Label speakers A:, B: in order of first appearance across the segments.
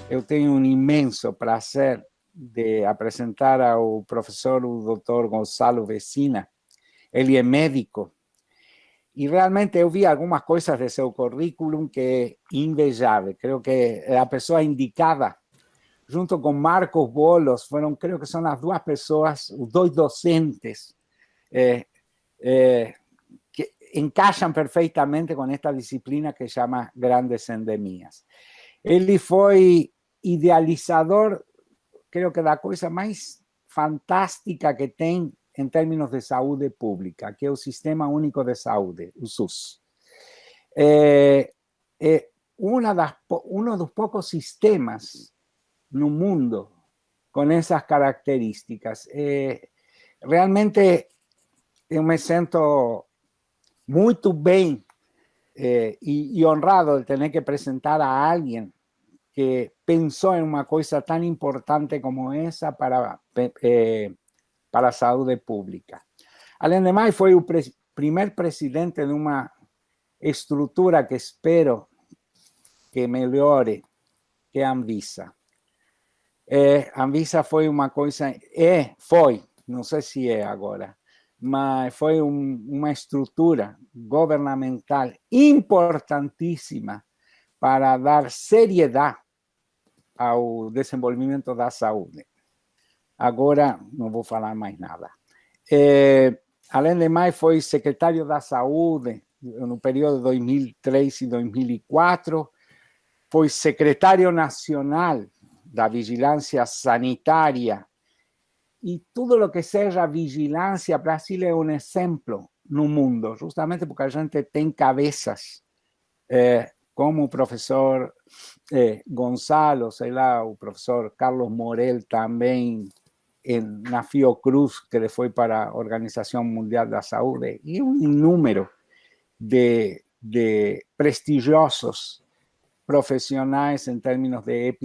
A: eu tenho um imenso prazer de apresentar ao professor, o doutor Gonçalo Vecina. Ele é médico e realmente eu vi algumas coisas de seu currículo que é invejável. Creio que é a pessoa indicada, junto com Marcos Bolos, creio que são as duas pessoas, os dois docentes que encaixam perfeitamente com esta disciplina que chama Grandes Endemias. Ele foi idealizador, creio que da coisa mais fantástica que tem em termos de saúde pública, que é o Sistema Único de Saúde, o SUS. Um dos poucos sistemas no mundo com essas características. Realmente eu me sinto muito bem e honrado de ter que apresentar a alguém que pensou em uma coisa tão importante como essa para a saúde pública. Além de mais, foi o primeiro presidente de uma estrutura que espero que melhore, que é a Anvisa. A Anvisa foi uma coisa, não sei se é agora, mas foi uma estrutura governamental importantíssima para dar seriedade ao desenvolvimento da saúde. Agora não vou falar mais nada. Além de mais, foi secretário da Saúde no período de 2003 e 2004, foi secretário nacional da Vigilância Sanitária, e tudo o que seja vigilância, Brasil é um exemplo no mundo, justamente porque a gente tem cabeças como o professor Gonçalo, sei lá, o professor Carlos Morel também, na Fiocruz, que ele foi para a Organização Mundial da Saúde, e um número de prestigiosos profissionais em termos de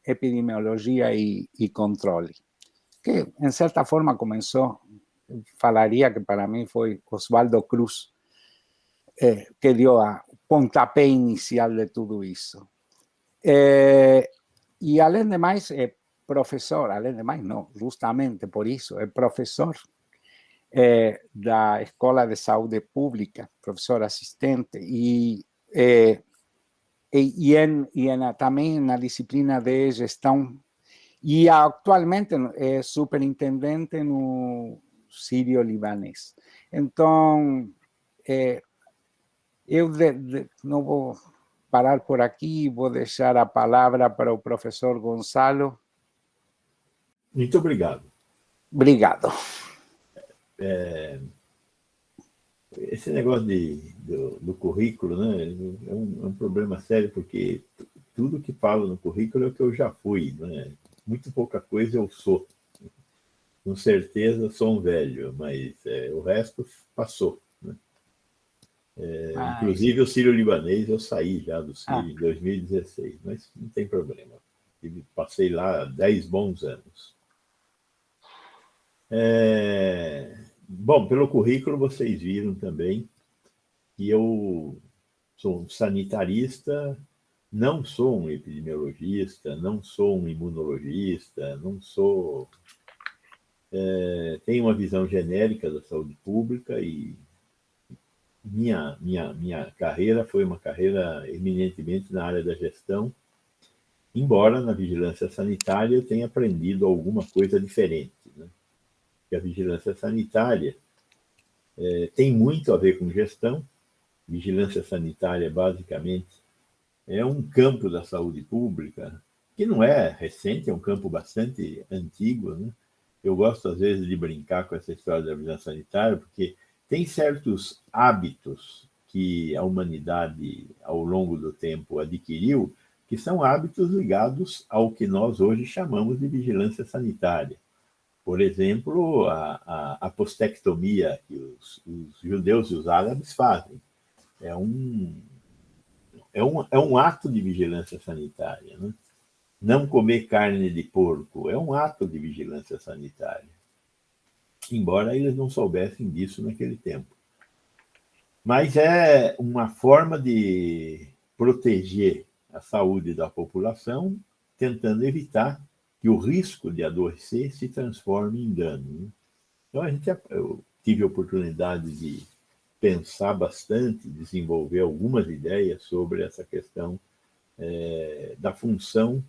A: epidemiologia e controle. Que, em certa forma, começou, falaria que para mim foi Oswaldo Cruz, que deu a pontapé inicial de tudo isso. E, além de mais, é professor, além de mais, não, justamente por isso, é professor da Escola de Saúde Pública, professor assistente, e também na disciplina de gestão, e atualmente é superintendente no Sírio-Libanês. Então, eu não vou parar por aqui, vou deixar a palavra para o professor Gonçalo.
B: Muito obrigado.
A: Obrigado.
B: Esse negócio do currículo, né, é um problema sério, porque tudo que falo no currículo é o que eu já fui, né? Muito pouca coisa eu sou. Com certeza sou um velho, mas o resto passou. Né? Inclusive o Sírio-Libanês, eu saí já do Sírio em 2016, mas não tem problema. Passei lá 10 bons anos. Bom, pelo currículo vocês viram também que eu sou um sanitarista, não sou um epidemiologista, não sou um imunologista, não sou... tenho uma visão genérica da saúde pública e minha carreira foi uma carreira eminentemente na área da gestão, embora na vigilância sanitária eu tenha aprendido alguma coisa diferente. Né? Porque a vigilância sanitária tem muito a ver com gestão. Vigilância sanitária, basicamente, é um campo da saúde pública que não é recente, é um campo bastante antigo. Né? Eu gosto, às vezes, de brincar com essa história da vigilância sanitária, porque tem certos hábitos que a humanidade, ao longo do tempo, adquiriu, que são hábitos ligados ao que nós hoje chamamos de vigilância sanitária. Por exemplo, a apostectomia que os judeus e os árabes fazem. É um ato de vigilância sanitária. Né? Não comer carne de porco é um ato de vigilância sanitária. Embora eles não soubessem disso naquele tempo. Mas é uma forma de proteger a saúde da população tentando evitar que o risco de adoecer se transforme em dano, né? Então, eu tive a oportunidade de pensar bastante, desenvolver algumas ideias sobre essa questão da função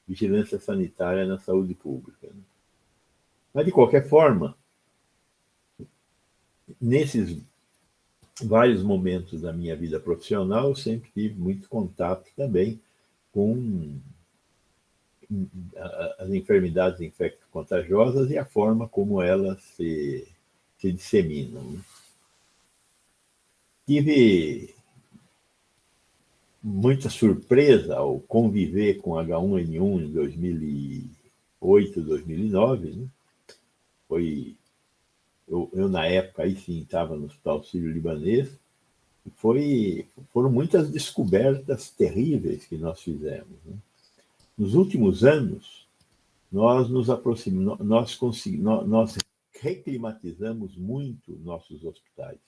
B: vigilância sanitária na saúde pública, né? Mas, de qualquer forma, nesses vários momentos da minha vida profissional, eu sempre tive muito contato também com as enfermidades infecto-contagiosas e a forma como elas se disseminam, né? Tive muita surpresa ao conviver com H1N1 em 2008, 2009, né? Eu, na época, aí sim, estava no Hospital Sírio-Libanês, e foram muitas descobertas terríveis que nós fizemos, né? Nos últimos anos, nós nos aproximamos, nós reclimatizamos muito nossos hospitais.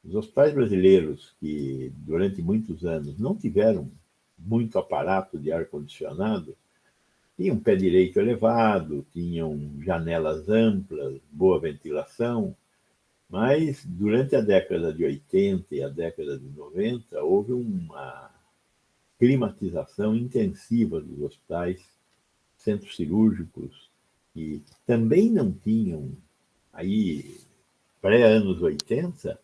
B: Os hospitais brasileiros, que durante muitos anos não tiveram muito aparato de ar-condicionado, tinham pé direito elevado, tinham janelas amplas, boa ventilação, mas durante a década de 80 e a década de 90 houve uma climatização intensiva dos hospitais, centros cirúrgicos, que também não tinham, aí, pré-anos 80,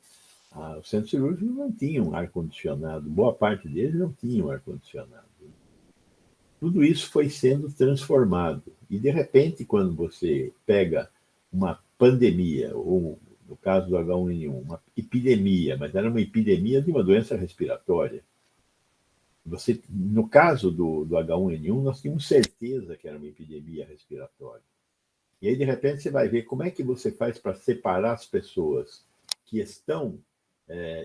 B: os centros cirúrgicos não tinham ar-condicionado, boa parte deles não tinham ar-condicionado. Tudo isso foi sendo transformado. E, de repente, quando você pega uma pandemia, ou, no caso do H1N1, uma epidemia, mas era uma epidemia de uma doença respiratória. No caso do H1N1, nós tínhamos certeza que era uma epidemia respiratória. E aí, de repente, você vai ver como é que você faz para separar as pessoas que estão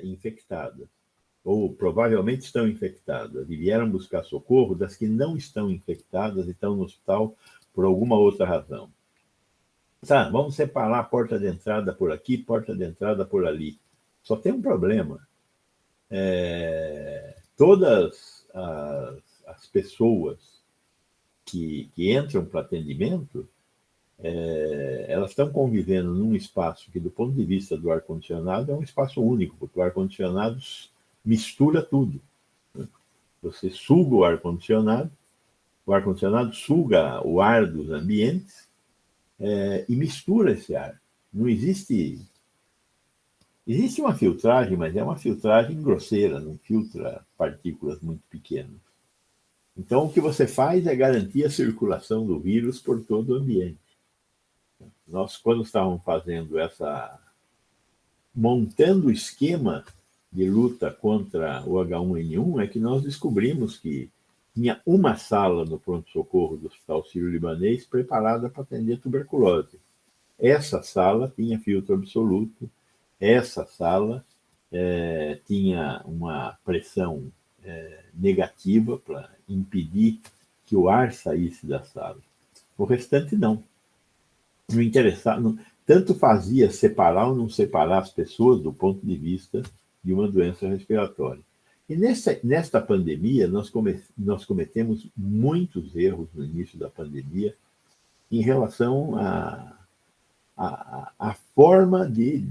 B: infectadas, ou provavelmente estão infectadas, e vieram buscar socorro, das que não estão infectadas e estão no hospital por alguma outra razão. Tá, vamos separar a porta de entrada por aqui, porta de entrada por ali. Só tem um problema. Todas as pessoas que entram para atendimento, elas estão convivendo num espaço que, do ponto de vista do ar-condicionado, é um espaço único, porque o ar-condicionado mistura tudo. Você suga o ar-condicionado suga o ar dos ambientes e mistura esse ar. Não existe... Existe uma filtragem, mas é uma filtragem grosseira, não filtra partículas muito pequenas. Então, o que você faz é garantir a circulação do vírus por todo o ambiente. Nós, quando estávamos fazendo montando o esquema de luta contra o H1N1, é que nós descobrimos que tinha uma sala no pronto-socorro do Hospital Sírio-Libanês preparada para atender tuberculose. Essa sala tinha filtro absoluto, essa sala tinha uma pressão negativa para impedir que o ar saísse da sala. O restante não. Não interessava, tanto fazia separar ou não separar as pessoas do ponto de vista de uma doença respiratória. E nesta pandemia, nós cometemos muitos erros no início da pandemia em relação à forma de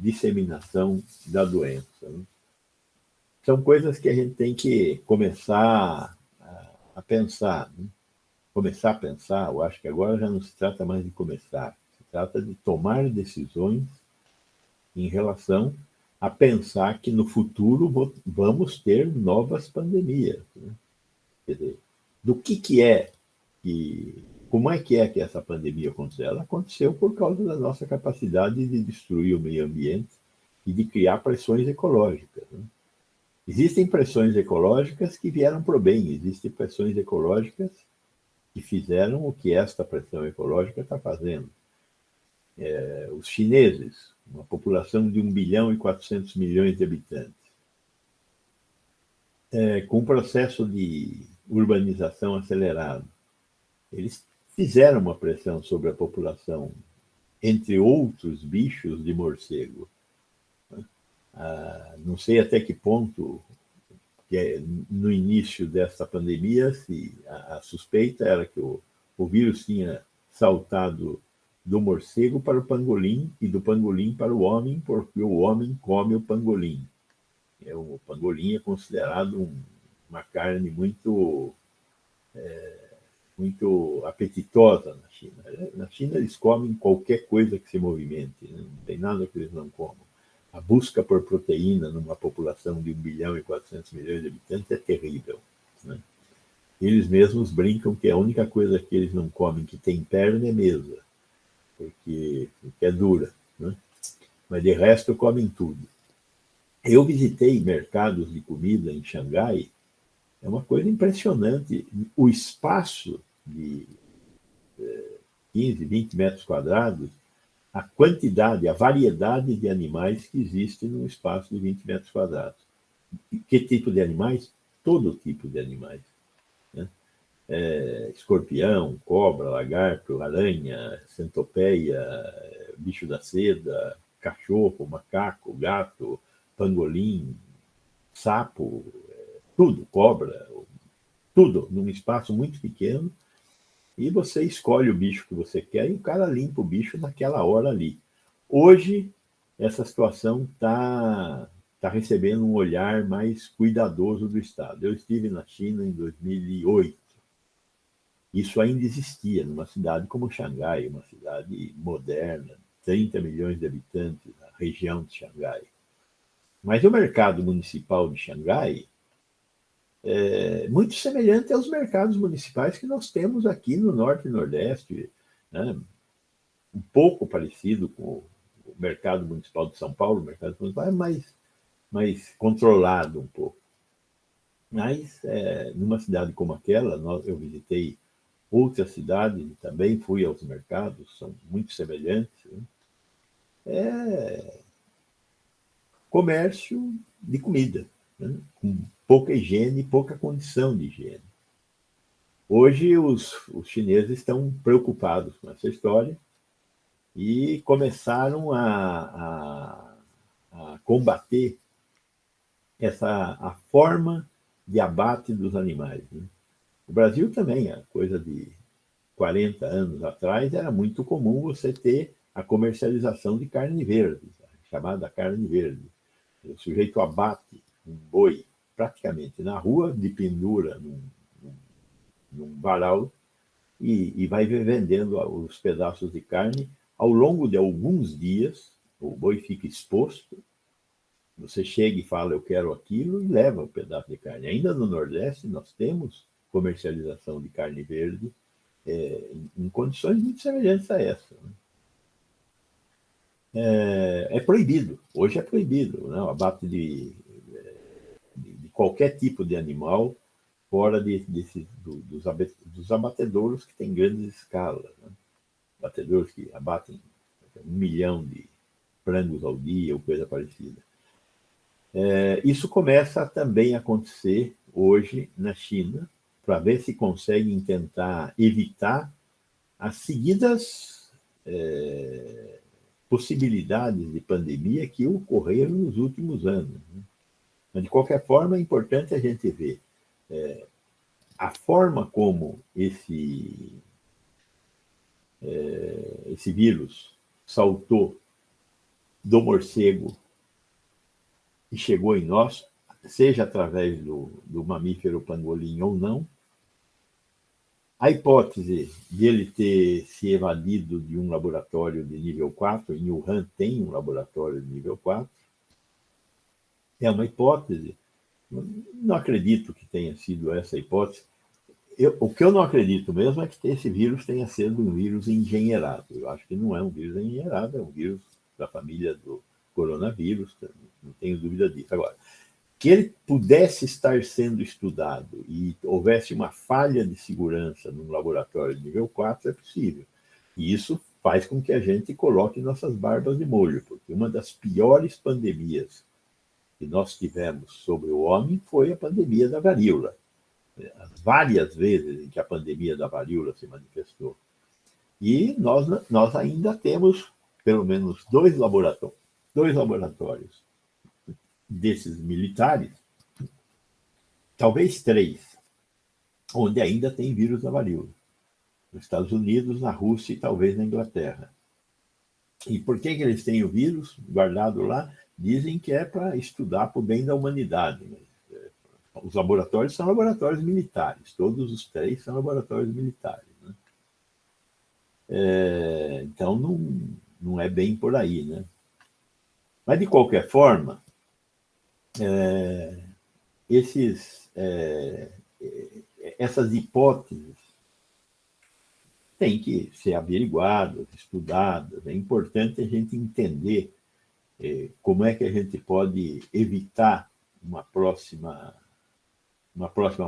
B: disseminação da doença, né? São coisas que a gente tem que começar a pensar, né? Começar a pensar, eu acho que agora já não se trata mais de começar, se trata de tomar decisões em relação a pensar que no futuro vamos ter novas pandemias, né? Quer dizer, como é que essa pandemia aconteceu? Ela aconteceu por causa da nossa capacidade de destruir o meio ambiente e de criar pressões ecológicas, né? Existem pressões ecológicas que vieram para o bem, existem pressões ecológicas que fizeram o que esta pressão ecológica está fazendo. Os chineses, uma população de 1,4 bilhão de habitantes, com um processo de urbanização acelerado, eles fizeram uma pressão sobre a população, entre outros bichos, de morcego. Não sei até que ponto no início desta pandemia, a suspeita era que o vírus tinha saltado do morcego para o pangolim e do pangolim para o homem, porque o homem come o pangolim. O pangolim é considerado uma carne muito apetitosa na China. Na China eles comem qualquer coisa que se movimente, né? Não tem nada que eles não comam. A busca por proteína numa população de 1.400.000.000 de habitantes é terrível, né? Eles mesmos brincam que a única coisa que eles não comem que tem perna é mesa, porque é dura, né? Mas de resto comem tudo. Eu visitei mercados de comida em Xangai, é uma coisa impressionante. O espaço de 15, 20 metros quadrados, a quantidade, a variedade de animais que existe num espaço de 20 metros quadrados. Que tipo de animais? Todo tipo de animais, né? Escorpião, cobra, lagarto, aranha, centopeia, bicho da seda, cachorro, macaco, gato, pangolim, sapo, tudo, cobra, tudo, num espaço muito pequeno, e você escolhe o bicho que você quer e o cara limpa o bicho naquela hora ali. Hoje, essa situação está recebendo um olhar mais cuidadoso do Estado. Eu estive na China em 2008. Isso ainda existia numa cidade como Xangai, uma cidade moderna, 30 milhões de habitantes, a região de Xangai. Mas o mercado municipal de Xangai é muito semelhante aos mercados municipais que nós temos aqui no Norte e Nordeste, né? Um pouco parecido com o mercado municipal de São Paulo, o mercado municipal é mais controlado um pouco. Mas, numa cidade como aquela, eu visitei outras cidades e também fui aos mercados, são muito semelhantes, né? É comércio de comida, né? Com pouca higiene, pouca condição de higiene. Hoje, os chineses estão preocupados com essa história e começaram a combater a forma de abate dos animais, né? O Brasil também, a coisa de 40 anos atrás, era muito comum você ter a comercialização de carne verde, chamada carne verde. O sujeito abate um boi praticamente na rua, de pendura num varal, e vai vendendo os pedaços de carne. Ao longo de alguns dias, o boi fica exposto, você chega e fala, eu quero aquilo, e leva o pedaço de carne. Ainda no Nordeste, nós temos comercialização de carne verde em condições muito semelhantes a essa, né? É proibido, hoje é proibido, né? O abate de qualquer tipo de animal fora dos abatedouros que têm grandes escalas, né? Abatedouros que abatem 1 milhão de frangos ao dia ou coisa parecida. Isso começa também a acontecer hoje na China, para ver se conseguem tentar evitar as seguidas possibilidades de pandemia que ocorreram nos últimos anos, né? Mas, de qualquer forma, é importante a gente ver a forma como esse vírus saltou do morcego e chegou em nós, seja através do mamífero pangolim ou não. A hipótese de ele ter se evadido de um laboratório de nível 4, em Wuhan tem um laboratório de nível 4, é uma hipótese. Não acredito que tenha sido essa hipótese. O que eu não acredito mesmo é que esse vírus tenha sido um vírus engenheirado. Eu acho que não é um vírus engenheirado, é um vírus da família do coronavírus, não tenho dúvida disso. Agora, que ele pudesse estar sendo estudado e houvesse uma falha de segurança num laboratório de nível 4, é possível. E isso faz com que a gente coloque nossas barbas de molho, porque uma das piores pandemias que nós tivemos sobre o homem foi a pandemia da varíola. As várias vezes em que a pandemia da varíola se manifestou. E nós ainda temos pelo menos dois laboratórios desses militares talvez 3, onde ainda tem vírus da varíola. Nos Estados Unidos, na Rússia e talvez na Inglaterra. E por que eles têm o vírus guardado lá? Dizem que é para estudar para o bem da humanidade. Os laboratórios são laboratórios militares, todos os 3 são laboratórios militares. Né? Então, não é bem por aí. Né? Mas, de qualquer forma, essas hipóteses têm que ser averiguadas, estudadas. É importante a gente entender como é que a gente pode evitar uma próxima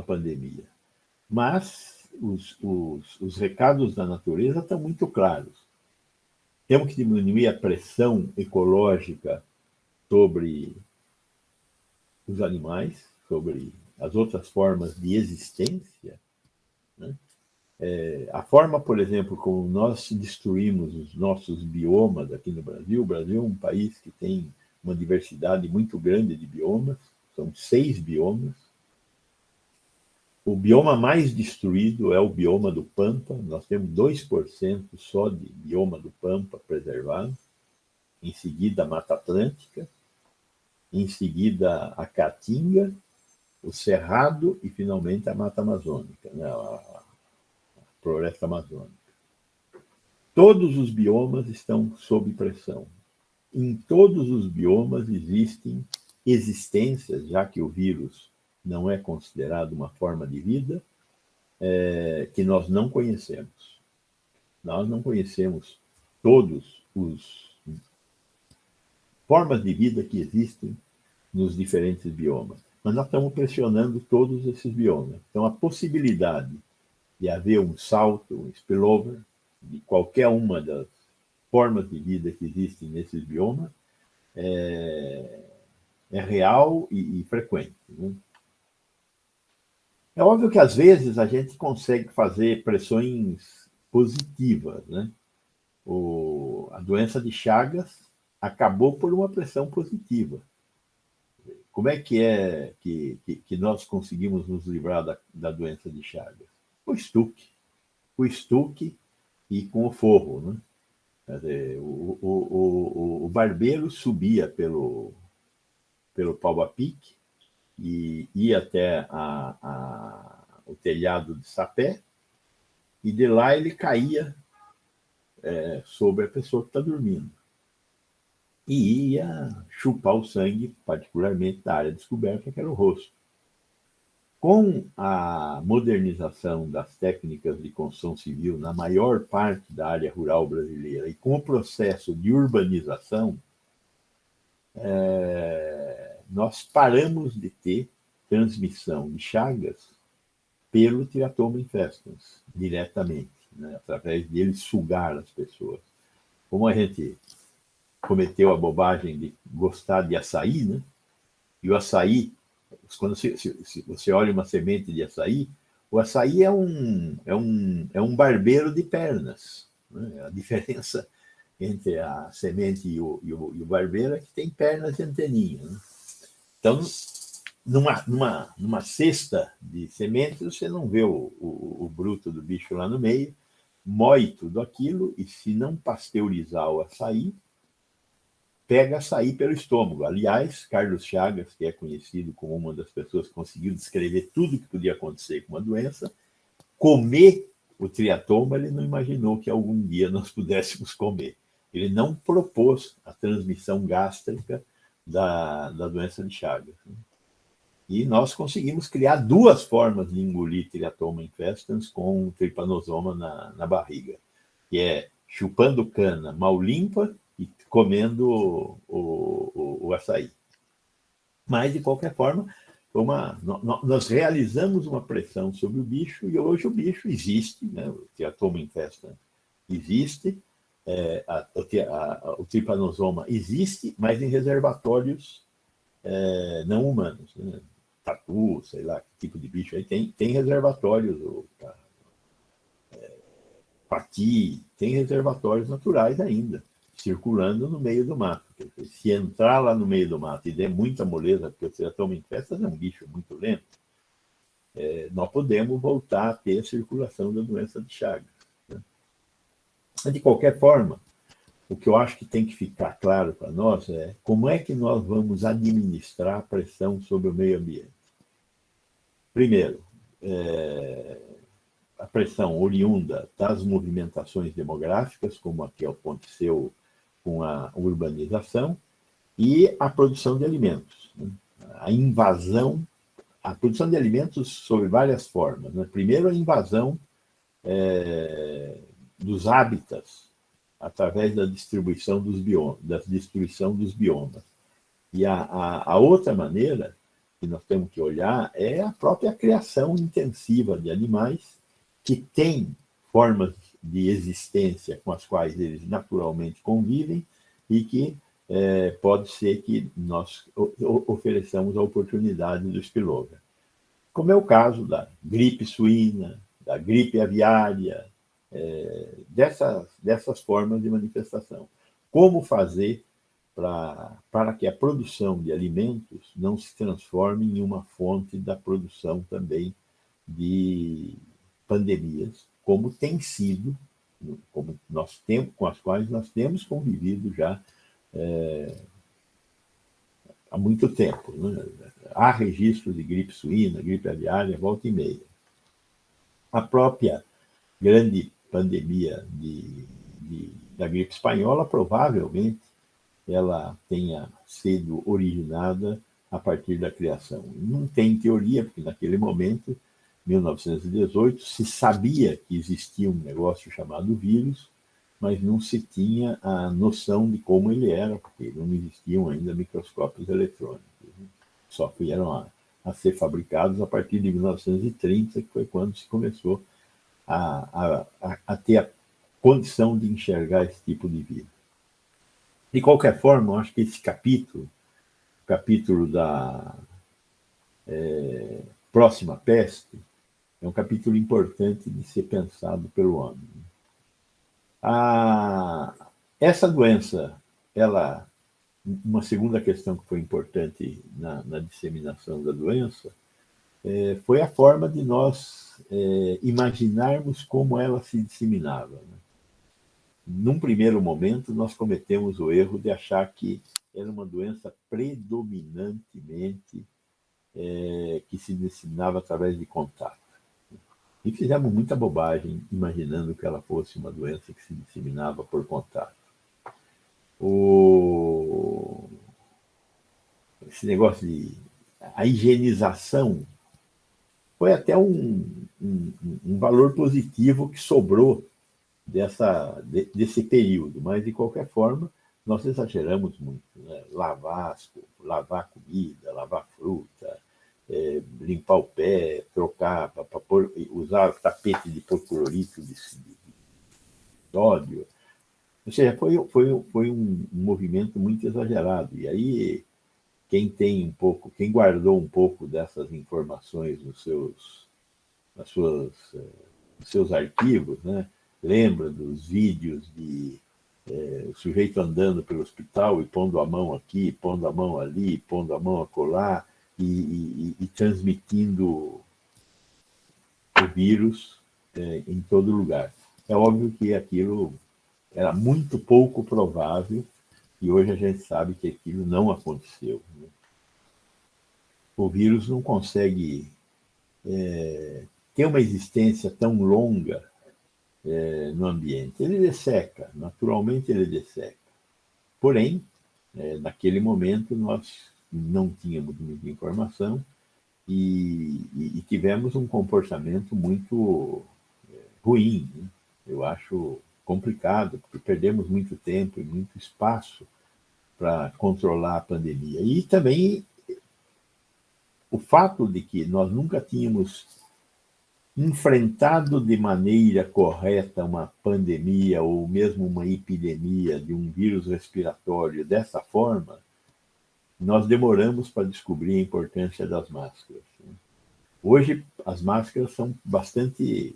B: pandemia. Mas os recados da natureza estão muito claros. Temos que diminuir a pressão ecológica sobre os animais, sobre as outras formas de existência. Né? A forma, por exemplo, como nós destruímos os nossos biomas aqui no Brasil. O Brasil é um país que tem uma diversidade muito grande de biomas, são 6 biomas. O bioma mais destruído é o bioma do Pampa, nós temos 2% só de bioma do Pampa preservado, em seguida a Mata Atlântica, em seguida a Caatinga, o Cerrado e, finalmente, a Mata Amazônica, né? A Floresta Amazônica. Todos os biomas estão sob pressão. Em todos os biomas existem existências, já que o vírus não é considerado uma forma de vida, que nós não conhecemos. Nós não conhecemos todos os formas de vida que existem nos diferentes biomas. Mas nós estamos pressionando todos esses biomas. Então, a possibilidade de haver um salto, um spillover, de qualquer uma das formas de vida que existem nesses biomas, é real e frequente. Né? É óbvio que, às vezes, a gente consegue fazer pressões positivas. Né? A doença de Chagas acabou por uma pressão positiva. Como é que nós conseguimos nos livrar da doença de Chagas? O estuque e com o forro. Né? Quer dizer, o barbeiro subia pelo pau a pique e ia até o telhado de sapé, e de lá ele caía sobre a pessoa que está dormindo. E ia chupar o sangue, particularmente da área descoberta, que era o rosto. Com a modernização das técnicas de construção civil na maior parte da área rural brasileira e com o processo de urbanização, nós paramos de ter transmissão de Chagas pelo Teratoma infestans, diretamente, né, através dele sugar as pessoas. Como a gente cometeu a bobagem de gostar de açaí, né? E o açaí, quando você olha uma semente de açaí, o açaí é um barbeiro de pernas. Né? A diferença entre a semente e o barbeiro é que tem pernas e anteninha. Né? Então, numa cesta de sementes, você não vê o bruto do bicho lá no meio, moe tudo aquilo, e se não pasteurizar o açaí, pega açaí pelo estômago. Aliás, Carlos Chagas, que é conhecido como uma das pessoas que conseguiu descrever tudo o que podia acontecer com uma doença, comer o triatoma, ele não imaginou que algum dia nós pudéssemos comer. Ele não propôs a transmissão gástrica da doença de Chagas. E nós conseguimos criar 2 formas de engolir Teratoma infestans com tripanosoma na barriga, que é chupando cana mal limpa e comendo o açaí. Mas, de qualquer forma, nós realizamos uma pressão sobre o bicho, e hoje o bicho existe, né? O Teratoma infestans existe, o tripanosoma existe, mas em reservatórios não humanos. Né? Tatu, sei lá, que tipo de bicho aí, tem reservatórios, paqui, tem reservatórios naturais ainda, circulando no meio do mato. Se entrar lá no meio do mato e der muita moleza, porque o Teratoma infestans é um bicho muito lento, nós podemos voltar a ter a circulação da doença de Chagas. Né? De qualquer forma, o que eu acho que tem que ficar claro para nós é como é que nós vamos administrar a pressão sobre o meio ambiente. Primeiro, a pressão oriunda das movimentações demográficas, como aqui aconteceu com a urbanização, e a produção de alimentos. Né? A produção de alimentos sob várias formas. Né? Primeiro, a invasão dos hábitats através da destruição dos biomas. E a outra maneira que nós temos que olhar é a própria criação intensiva de animais que têm formas de existência com as quais eles naturalmente convivem e que pode ser que nós ofereçamos a oportunidade do spillover. Como é o caso da gripe suína, da gripe aviária, dessas formas de manifestação. Como fazer para que a produção de alimentos não se transforme em uma fonte da produção também de pandemias, como tem sido, como nós temos, com as quais nós temos convivido já há muito tempo. Né? Há registros de gripe suína, gripe aviária, volta e meia. A própria grande pandemia da gripe espanhola, provavelmente, ela tenha sido originada a partir da criação. Não tem teoria, porque naquele momento, 1918, se sabia que existia um negócio chamado vírus, mas não se tinha a noção de como ele era, porque não existiam ainda microscópios eletrônicos. Né? Só vieram a ser fabricados a partir de 1930, que foi quando se começou a ter a condição de enxergar esse tipo de vírus. De qualquer forma, eu acho que esse capítulo, o capítulo da próxima peste, é um capítulo importante de ser pensado pelo homem. Essa doença, uma segunda questão que foi importante na disseminação da doença, foi a forma de nós imaginarmos como ela se disseminava. Né? Num primeiro momento, nós cometemos o erro de achar que era uma doença predominantemente que se disseminava através de contato. E fizemos muita bobagem imaginando que ela fosse uma doença que se disseminava por contato. Esse negócio a higienização foi até um valor positivo que sobrou desse período, mas, de qualquer forma, nós exageramos muito. Né? Lavar comida, lavar fruta, limpar o pé, trocar, usar tapete de hipoclorito de sódio. Ou seja, foi um movimento muito exagerado. E aí, quem guardou um pouco dessas informações nos seus arquivos, né? Lembra dos vídeos de o sujeito andando pelo hospital e pondo a mão aqui, pondo a mão ali, pondo a mão acolá, e transmitindo o vírus em todo lugar. É óbvio que aquilo era muito pouco provável e hoje a gente sabe que aquilo não aconteceu. Né? O vírus não consegue ter uma existência tão longa no ambiente. Ele desseca, naturalmente ele desseca. Porém, naquele momento nós não tínhamos muita informação e tivemos um comportamento muito ruim. Né? Eu acho complicado, porque perdemos muito tempo e muito espaço para controlar a pandemia. E também o fato de que nós nunca tínhamos enfrentado de maneira correta uma pandemia ou mesmo uma epidemia de um vírus respiratório dessa forma, nós demoramos para descobrir a importância das máscaras. Hoje, as máscaras são bastante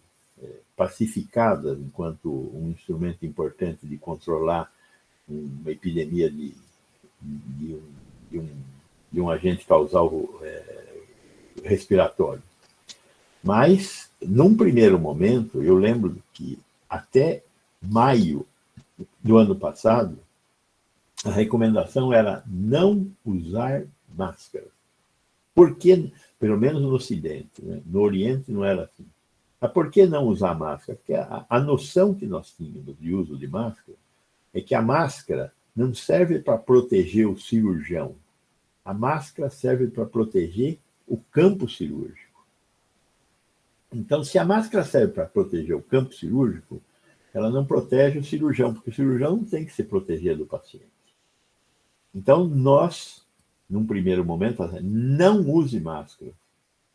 B: pacificadas enquanto um instrumento importante de controlar uma epidemia de um agente causal respiratório. Mas, num primeiro momento, eu lembro que até maio do ano passado, a recomendação era não usar máscara. Por que, pelo menos no Ocidente, né? No Oriente não era assim. Mas por que não usar máscara? Porque a noção que nós tínhamos de uso de máscara é que a máscara não serve para proteger o cirurgião. A máscara serve para proteger o campo cirúrgico. Então, se a máscara serve para proteger o campo cirúrgico, ela não protege o cirurgião, porque o cirurgião não tem que se proteger do paciente. Então, nós, num primeiro momento, não use máscara,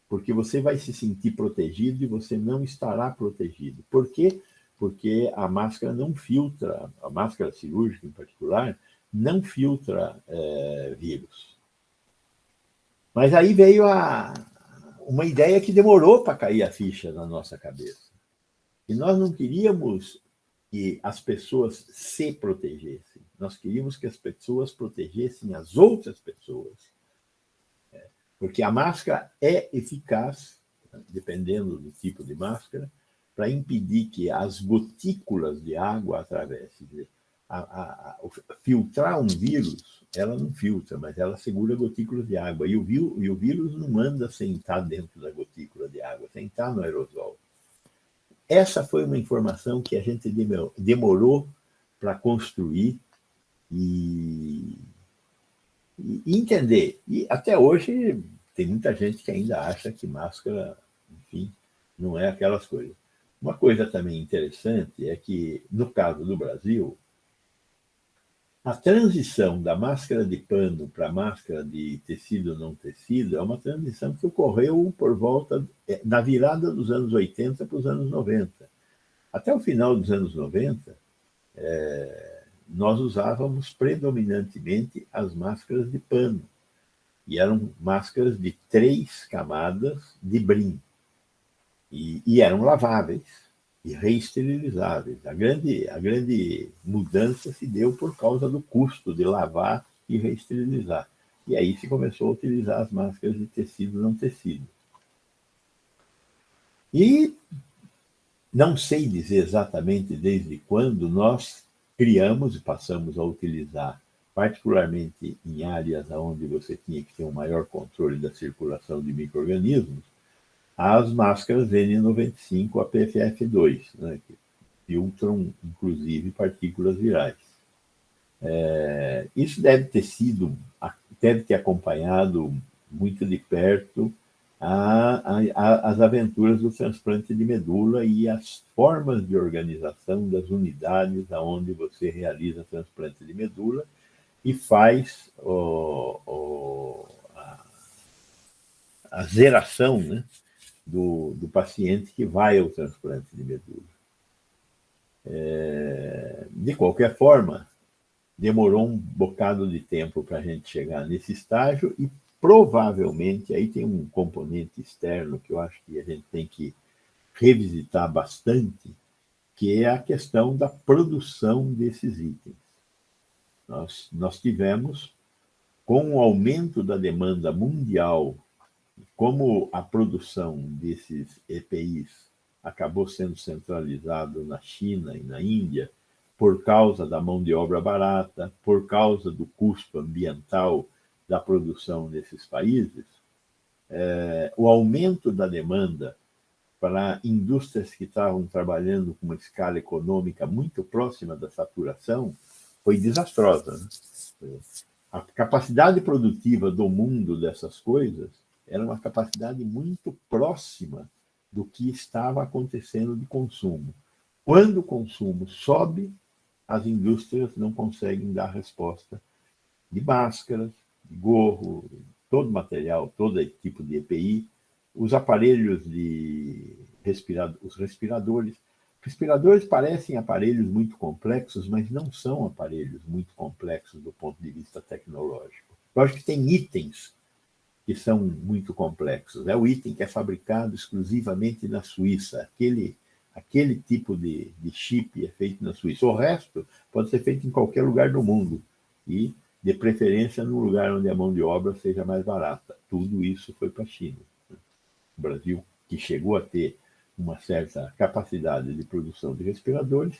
B: porque você vai se sentir protegido e você não estará protegido. Por quê? Porque a máscara não filtra, a máscara cirúrgica em particular, não filtra vírus. Mas aí veio uma ideia que demorou para cair a ficha na nossa cabeça. E nós não queríamos que as pessoas se protegessem. Nós queríamos que as pessoas protegessem as outras pessoas. Porque a máscara é eficaz, dependendo do tipo de máscara, para impedir que as gotículas de água atravessem. Filtrar um vírus, ela não filtra, mas ela segura gotículas de água. E o vírus não anda sem estar dentro da gotícula de água, sem estar no aerosol. Essa foi uma informação que a gente demorou para construir e entender. E até hoje tem muita gente que ainda acha que máscara, enfim, não é aquelas coisas. Uma coisa também interessante é que, no caso do Brasil, a transição da máscara de pano para a máscara de tecido não tecido é uma transição que ocorreu por volta na virada dos anos 80 para os anos 90. Até o final dos anos 90, nós usávamos predominantemente as máscaras de pano. E eram máscaras de 3 camadas de brim. E eram laváveis e reesterilizáveis. A grande mudança se deu por causa do custo de lavar e reesterilizar. E aí se começou a utilizar as máscaras de tecido não tecido. E não sei dizer exatamente desde quando nós criamos e passamos a utilizar, particularmente em áreas onde você tinha que ter um maior controle da circulação de micro-organismos, as máscaras N95 APFF2, né, que filtram, inclusive, partículas virais. Isso deve ter acompanhado muito de perto as aventuras do transplante de medula e as formas de organização das unidades onde você realiza transplante de medula e faz a geração, né, do paciente que vai ao transplante de medula. De qualquer forma, demorou um bocado de tempo para a gente chegar nesse estágio e provavelmente, aí tem um componente externo que eu acho que a gente tem que revisitar bastante, que é a questão da produção desses itens. Nós tivemos, com o aumento da demanda mundial, como a produção desses EPIs acabou sendo centralizado na China e na Índia, por causa da mão de obra barata, por causa do custo ambiental da produção nesses países, o aumento da demanda para indústrias que estavam trabalhando com uma escala econômica muito próxima da saturação foi desastrosa, né? A capacidade produtiva do mundo dessas coisas era uma capacidade muito próxima do que estava acontecendo de consumo. Quando o consumo sobe, as indústrias não conseguem dar resposta de máscaras, de gorro, todo material, todo tipo de EPI, os aparelhos os respiradores. Respiradores parecem aparelhos muito complexos, mas não são aparelhos muito complexos do ponto de vista tecnológico. Eu acho que tem itens que são muito complexos. É o item que é fabricado exclusivamente na Suíça. Aquele tipo de chip é feito na Suíça. O resto pode ser feito em qualquer lugar do mundo. E, de preferência, no lugar onde a mão de obra seja mais barata. Tudo isso foi para a China. O Brasil que chegou a ter uma certa capacidade de produção de respiradores,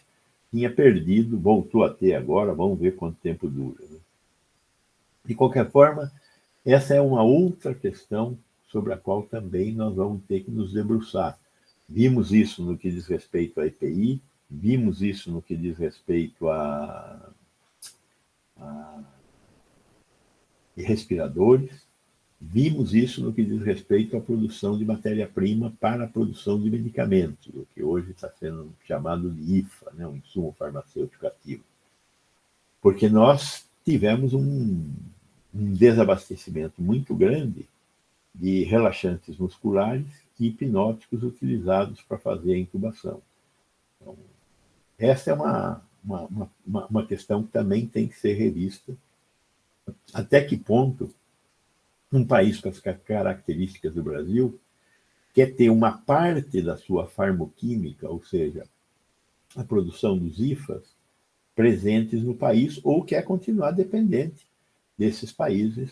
B: tinha perdido, voltou a ter agora, vamos ver quanto tempo dura. Né? De qualquer forma, essa é uma outra questão sobre a qual também nós vamos ter que nos debruçar. Vimos isso no que diz respeito à EPI, vimos isso no que diz respeito a respiradores, vimos isso no que diz respeito à produção de matéria-prima para a produção de medicamentos, o que hoje está sendo chamado de IFA, né, um insumo farmacêutico ativo. Porque nós tivemos um desabastecimento muito grande de relaxantes musculares e hipnóticos utilizados para fazer a intubação. Então, essa é uma questão que também tem que ser revista. Até que ponto um país com as características do Brasil quer ter uma parte da sua farmoquímica, ou seja, a produção dos IFAs, presentes no país, ou quer continuar dependente desses países,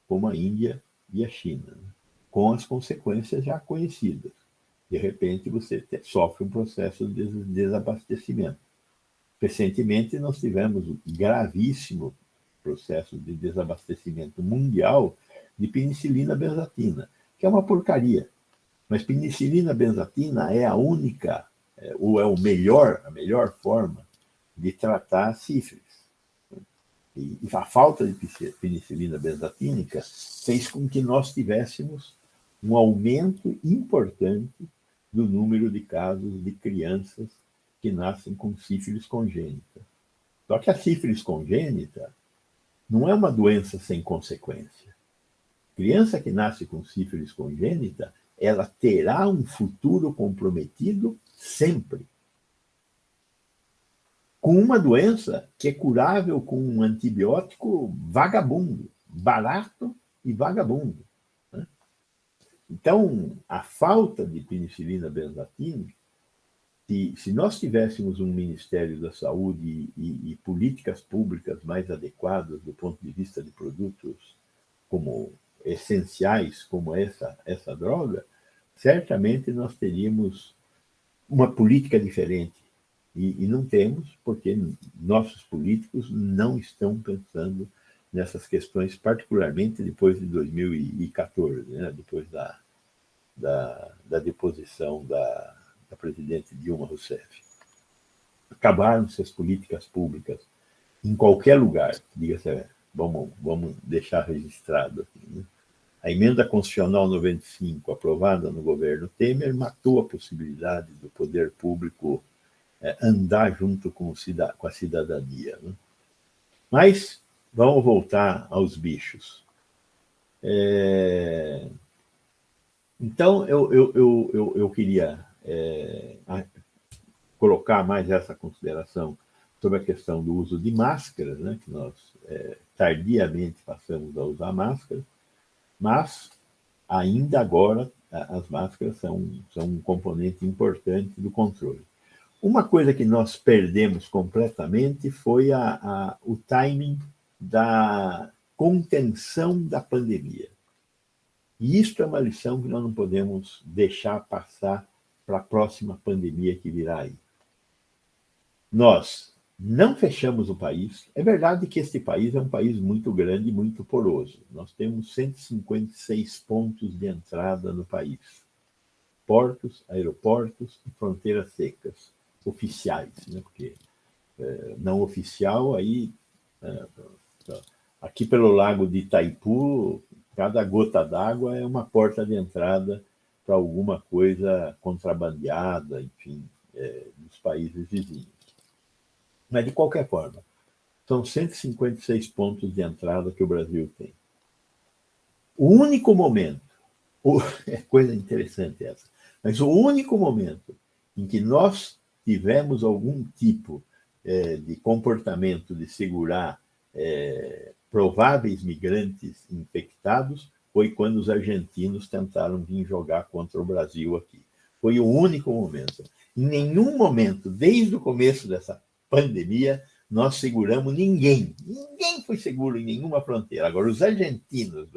B: como a Índia e a China, né? Com as consequências já conhecidas. De repente, você sofre um processo de desabastecimento. Recentemente, nós tivemos um gravíssimo processo de desabastecimento mundial de penicilina benzatina, que é uma porcaria. Mas penicilina benzatina é a única, ou é a melhor forma de tratar a sífilis. E a falta de penicilina benzatínica fez com que nós tivéssemos um aumento importante do número de casos de crianças que nascem com sífilis congênita. Só que a sífilis congênita não é uma doença sem consequência. Criança que nasce com sífilis congênita, ela terá um futuro comprometido sempre. Com uma doença que é curável com um antibiótico vagabundo, barato e vagabundo. Né? Então, a falta de penicilina benzatina, se nós tivéssemos um Ministério da Saúde e políticas públicas mais adequadas do ponto de vista de produtos como essenciais, como essa droga, certamente nós teríamos uma política diferente. E não temos, porque nossos políticos não estão pensando nessas questões, particularmente depois de 2014, né? Depois da deposição da presidente Dilma Rousseff. Acabaram-se as políticas públicas em qualquer lugar. Diga-se, vamos deixar registrado aqui, né? A emenda constitucional 95, aprovada no governo Temer, matou a possibilidade do poder público andar junto com a cidadania. Né? Mas vamos voltar aos bichos. Então, eu queria colocar mais essa consideração sobre a questão do uso de máscaras, né? Que nós tardiamente passamos a usar máscaras, mas ainda agora as máscaras são um componente importante do controle. Uma coisa que nós perdemos completamente foi o timing da contenção da pandemia. E isto é uma lição que nós não podemos deixar passar para a próxima pandemia que virá aí. Nós não fechamos o país. É verdade que este país é um país muito grande e muito poroso. Nós temos 156 pontos de entrada no país. Portos, aeroportos e fronteiras secas. Oficiais, né? Porque não oficial, aí aqui pelo lago de Itaipu, cada gota d'água é uma porta de entrada para alguma coisa contrabandeada, enfim, dos países vizinhos. Mas, de qualquer forma, são 156 pontos de entrada que o Brasil tem. O único momento, é coisa interessante essa, mas o único momento em que nós tivemos algum tipo de comportamento de segurar prováveis migrantes infectados foi quando os argentinos tentaram vir jogar contra o Brasil aqui. Foi o único momento. Em nenhum momento, desde o começo dessa pandemia, nós seguramos ninguém. Ninguém foi seguro em nenhuma fronteira. Agora, os argentinos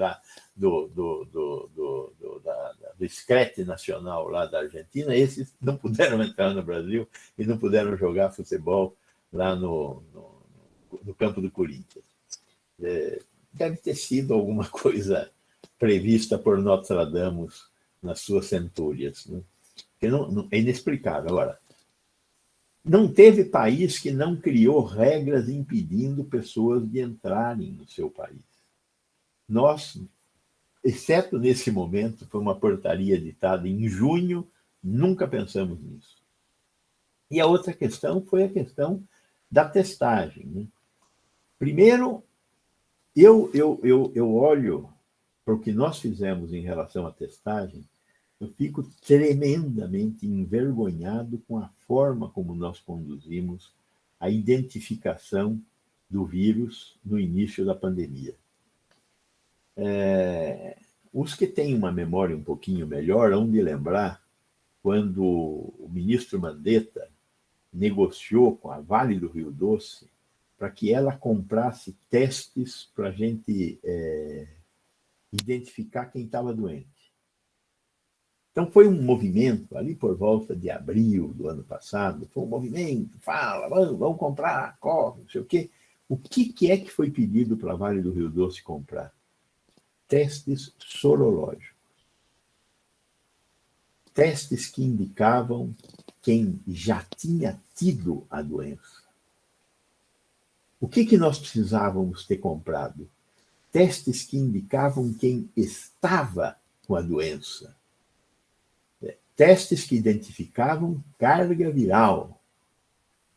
B: do Screte Nacional lá da Argentina, esses não puderam entrar no Brasil e não puderam jogar futebol lá no campo do Corinthians. Deve ter sido alguma coisa prevista por Nostradamus nas suas centúrias, né? Que é inexplicável. Agora, não teve país que não criou regras impedindo pessoas de entrarem no seu país. Nós, exceto nesse momento, foi uma portaria editada em junho, nunca pensamos nisso. E a outra questão foi a questão da testagem, né? Primeiro, eu olho para o que nós fizemos em relação à testagem, eu fico tremendamente envergonhado com a forma como nós conduzimos a identificação do vírus no início da pandemia. Os que têm uma memória um pouquinho melhor hão de lembrar quando o ministro Mandetta negociou com a Vale do Rio Doce para que ela comprasse testes para a gente identificar quem estava doente. Então, foi um movimento, ali por volta de abril do ano passado, foi um movimento, fala, vamos comprar, corre, não sei o quê. O que é que foi pedido para a Vale do Rio Doce comprar? Testes sorológicos. Testes que indicavam quem já tinha tido a doença. O que nós precisávamos ter comprado? Testes que indicavam quem estava com a doença. Testes que identificavam carga viral.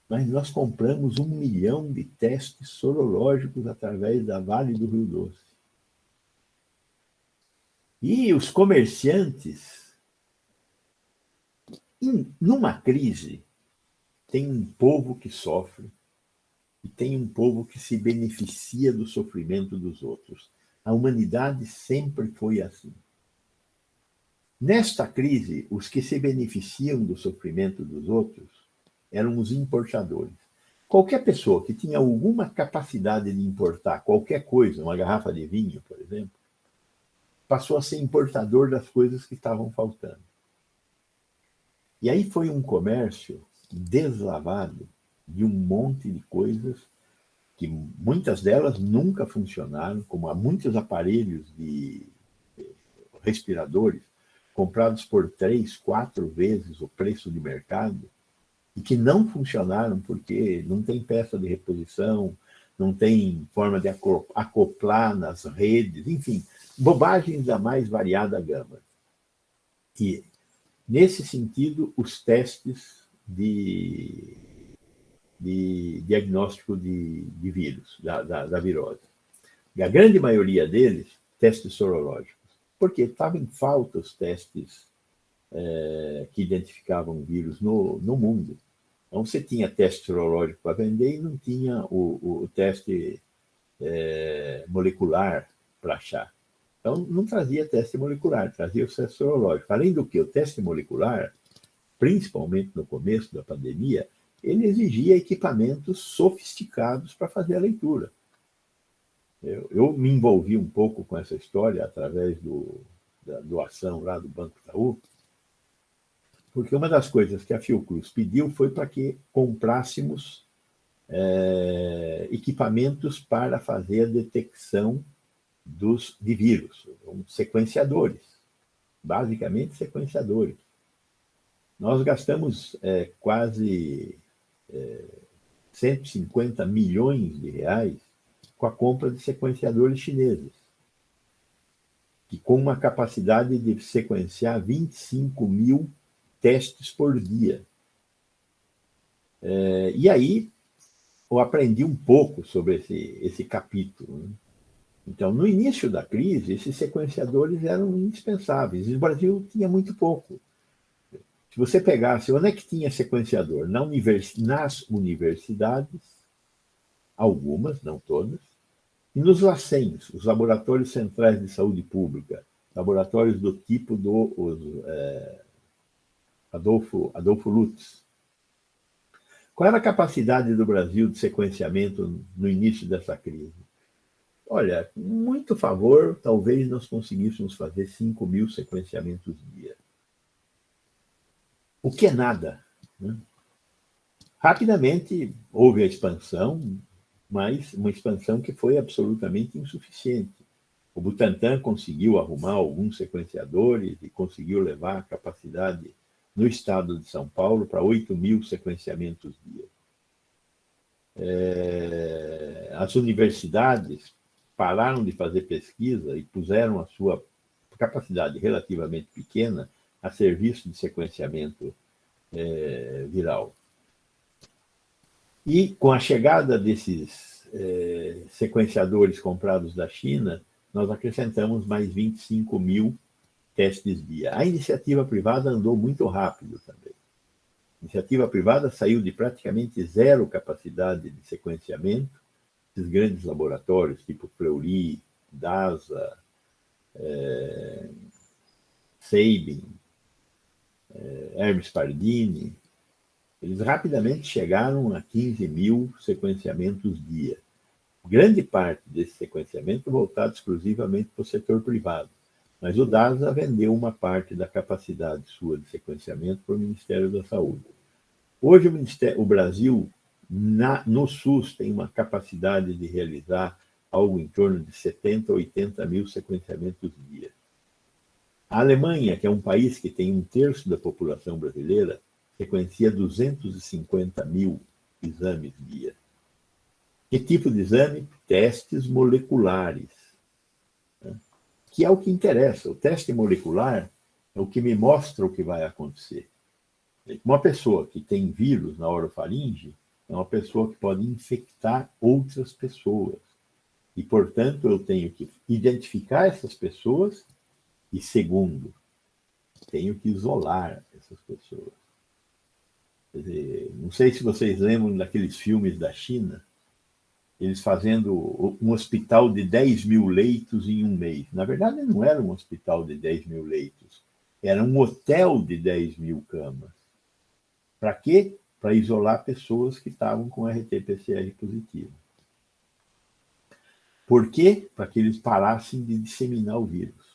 B: Mas nós compramos 1 milhão de testes sorológicos através da Vale do Rio Doce. E os comerciantes, numa crise, tem um povo que sofre e tem um povo que se beneficia do sofrimento dos outros. A humanidade sempre foi assim. Nesta crise, os que se beneficiam do sofrimento dos outros eram os importadores. Qualquer pessoa que tinha alguma capacidade de importar qualquer coisa, uma garrafa de vinho, por exemplo, passou a ser importador das coisas que estavam faltando. E aí foi um comércio deslavado de um monte de coisas que muitas delas nunca funcionaram, como há muitos aparelhos de respiradores comprados por 3, 4 vezes o preço de mercado e que não funcionaram porque não tem peça de reposição, não tem forma de acoplar nas redes, enfim, bobagens da mais variada gama. E, nesse sentido, os testes de diagnóstico de vírus, da virose. E a grande maioria deles, testes sorológicos, porque estavam em falta os testes que identificavam vírus no mundo. Então, você tinha teste sorológico para vender e não tinha o teste molecular para achar. Então, não trazia teste molecular, trazia o teste sorológico. Além do que, o teste molecular, principalmente no começo da pandemia, ele exigia equipamentos sofisticados para fazer a leitura. Eu me envolvi um pouco com essa história através da doação lá do Banco Itaú, porque uma das coisas que a Fiocruz pediu foi para que comprássemos equipamentos para fazer a detecção de vírus, sequenciadores, basicamente sequenciadores. Nós gastamos quase 150 milhões de reais com a compra de sequenciadores chineses, que com uma capacidade de sequenciar 25 mil testes por dia. E aí eu aprendi um pouco sobre esse capítulo, né? Então, no início da crise, esses sequenciadores eram indispensáveis, e o Brasil tinha muito pouco. Se você pegasse, onde é que tinha sequenciador? Nas universidades, algumas, não todas, e nos LACENs, os Laboratórios Centrais de Saúde Pública, laboratórios do tipo do Adolfo Lutz. Qual era a capacidade do Brasil de sequenciamento no início dessa crise? Olha, com muito favor, talvez nós conseguíssemos fazer 5.000 sequenciamentos dia. O que é nada, né? Rapidamente houve a expansão, mas uma expansão que foi absolutamente insuficiente. O Butantan conseguiu arrumar alguns sequenciadores e conseguiu levar a capacidade no estado de São Paulo para 8.000 sequenciamentos dia. As universidades pararam de fazer pesquisa e puseram a sua capacidade relativamente pequena a serviço de sequenciamento viral. E com a chegada desses sequenciadores comprados da China, nós acrescentamos mais 25.000 testes dia. A iniciativa privada andou muito rápido também. A iniciativa privada saiu de praticamente zero capacidade de sequenciamento, esses grandes laboratórios, tipo Fleury, DASA, Sabin, Hermes Pardini, eles rapidamente chegaram a 15.000 sequenciamentos dia. Grande parte desse sequenciamento voltado exclusivamente para o setor privado. Mas o DASA vendeu uma parte da capacidade sua de sequenciamento para o Ministério da Saúde. Hoje, o Brasil, no SUS, tem uma capacidade de realizar algo em torno de 70, 80.000 sequenciamentos dia. A Alemanha, que é um país que tem 1/3 da população brasileira, sequencia 250.000 exames dia. Que tipo de exame? Testes moleculares, né? Que é o que interessa. O teste molecular é o que me mostra o que vai acontecer. Uma pessoa que tem vírus na orofaringe é uma pessoa que pode infectar outras pessoas. E, portanto, eu tenho que identificar essas pessoas e, segundo, tenho que isolar essas pessoas. Quer dizer, não sei se vocês lembram daqueles filmes da China, eles fazendo um hospital de 10.000 leitos em um mês. Na verdade, não era um hospital de 10.000 leitos, era um hotel de 10.000 camas. Para quê? Para isolar pessoas que estavam com RT-PCR positivo. Por quê? Para que eles parassem de disseminar o vírus.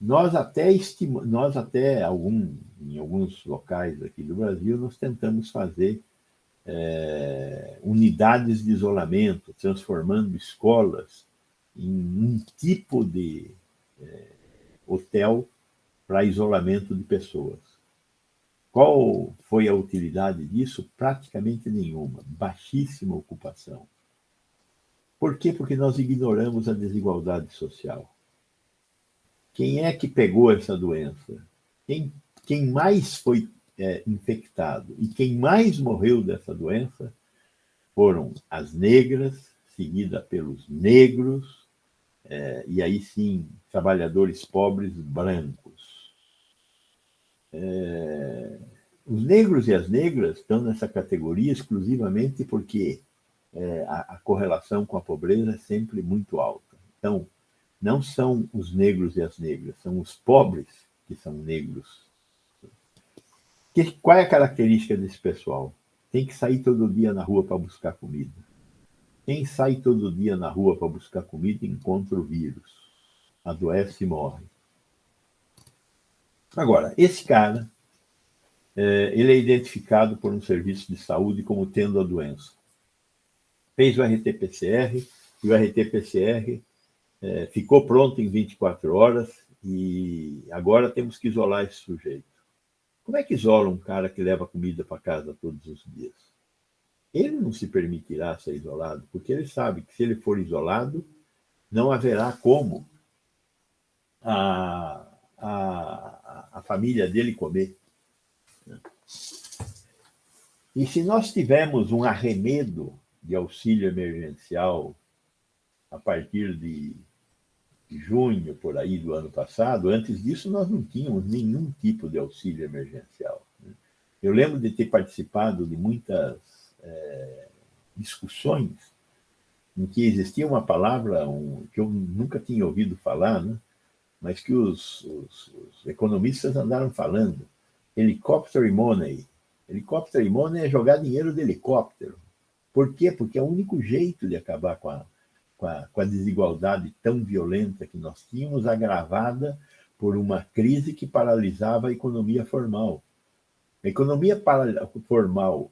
B: Nós até em alguns locais aqui do Brasil, nós tentamos fazer unidades de isolamento, transformando escolas em um tipo de hotel para isolamento de pessoas. Qual foi a utilidade disso? Praticamente nenhuma, baixíssima ocupação. Por quê? Porque nós ignoramos a desigualdade social. Quem é que pegou essa doença? Quem mais foi infectado e quem mais morreu dessa doença foram as negras, seguida pelos negros, e aí sim, trabalhadores pobres brancos. Os negros e as negras estão nessa categoria exclusivamente porque a correlação com a pobreza é sempre muito alta. Então, não são os negros e as negras, são os pobres que são negros. Qual é a característica desse pessoal? Tem que sair todo dia na rua para buscar comida. Quem sai todo dia na rua para buscar comida encontra o vírus, adoece e morre. Agora, esse cara, ele é identificado por um serviço de saúde como tendo a doença. Fez o RT-PCR, e o RT-PCR ficou pronto em 24 horas, e agora temos que isolar esse sujeito. Como é que isola um cara que leva comida para casa todos os dias? Ele não se permitirá ser isolado, porque ele sabe que se ele for isolado, não haverá como a família dele comer. E se nós tivermos um arremedo de auxílio emergencial a partir de junho, por aí, do ano passado, antes disso nós não tínhamos nenhum tipo de auxílio emergencial. Eu lembro de ter participado de muitas discussões em que existia uma palavra que eu nunca tinha ouvido falar, né? Mas que os economistas andaram falando: helicopter money. Helicopter money é jogar dinheiro de helicóptero. Por quê? Porque é o único jeito de acabar com a desigualdade tão violenta que nós tínhamos, agravada por uma crise que paralisava a economia formal. A economia formal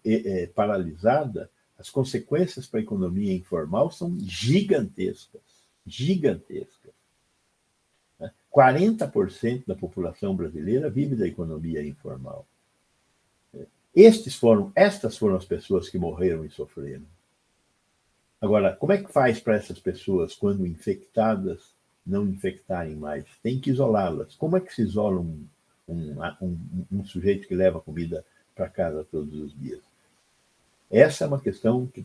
B: paralisada, as consequências para a economia informal são gigantescas, gigantescas. 40% da população brasileira vive da economia informal. Estas foram as pessoas que morreram e sofreram. Agora, como é que faz para essas pessoas, quando infectadas, não infectarem mais? Tem que isolá-las. Como é que se isola um sujeito que leva comida para casa todos os dias? Essa é uma questão que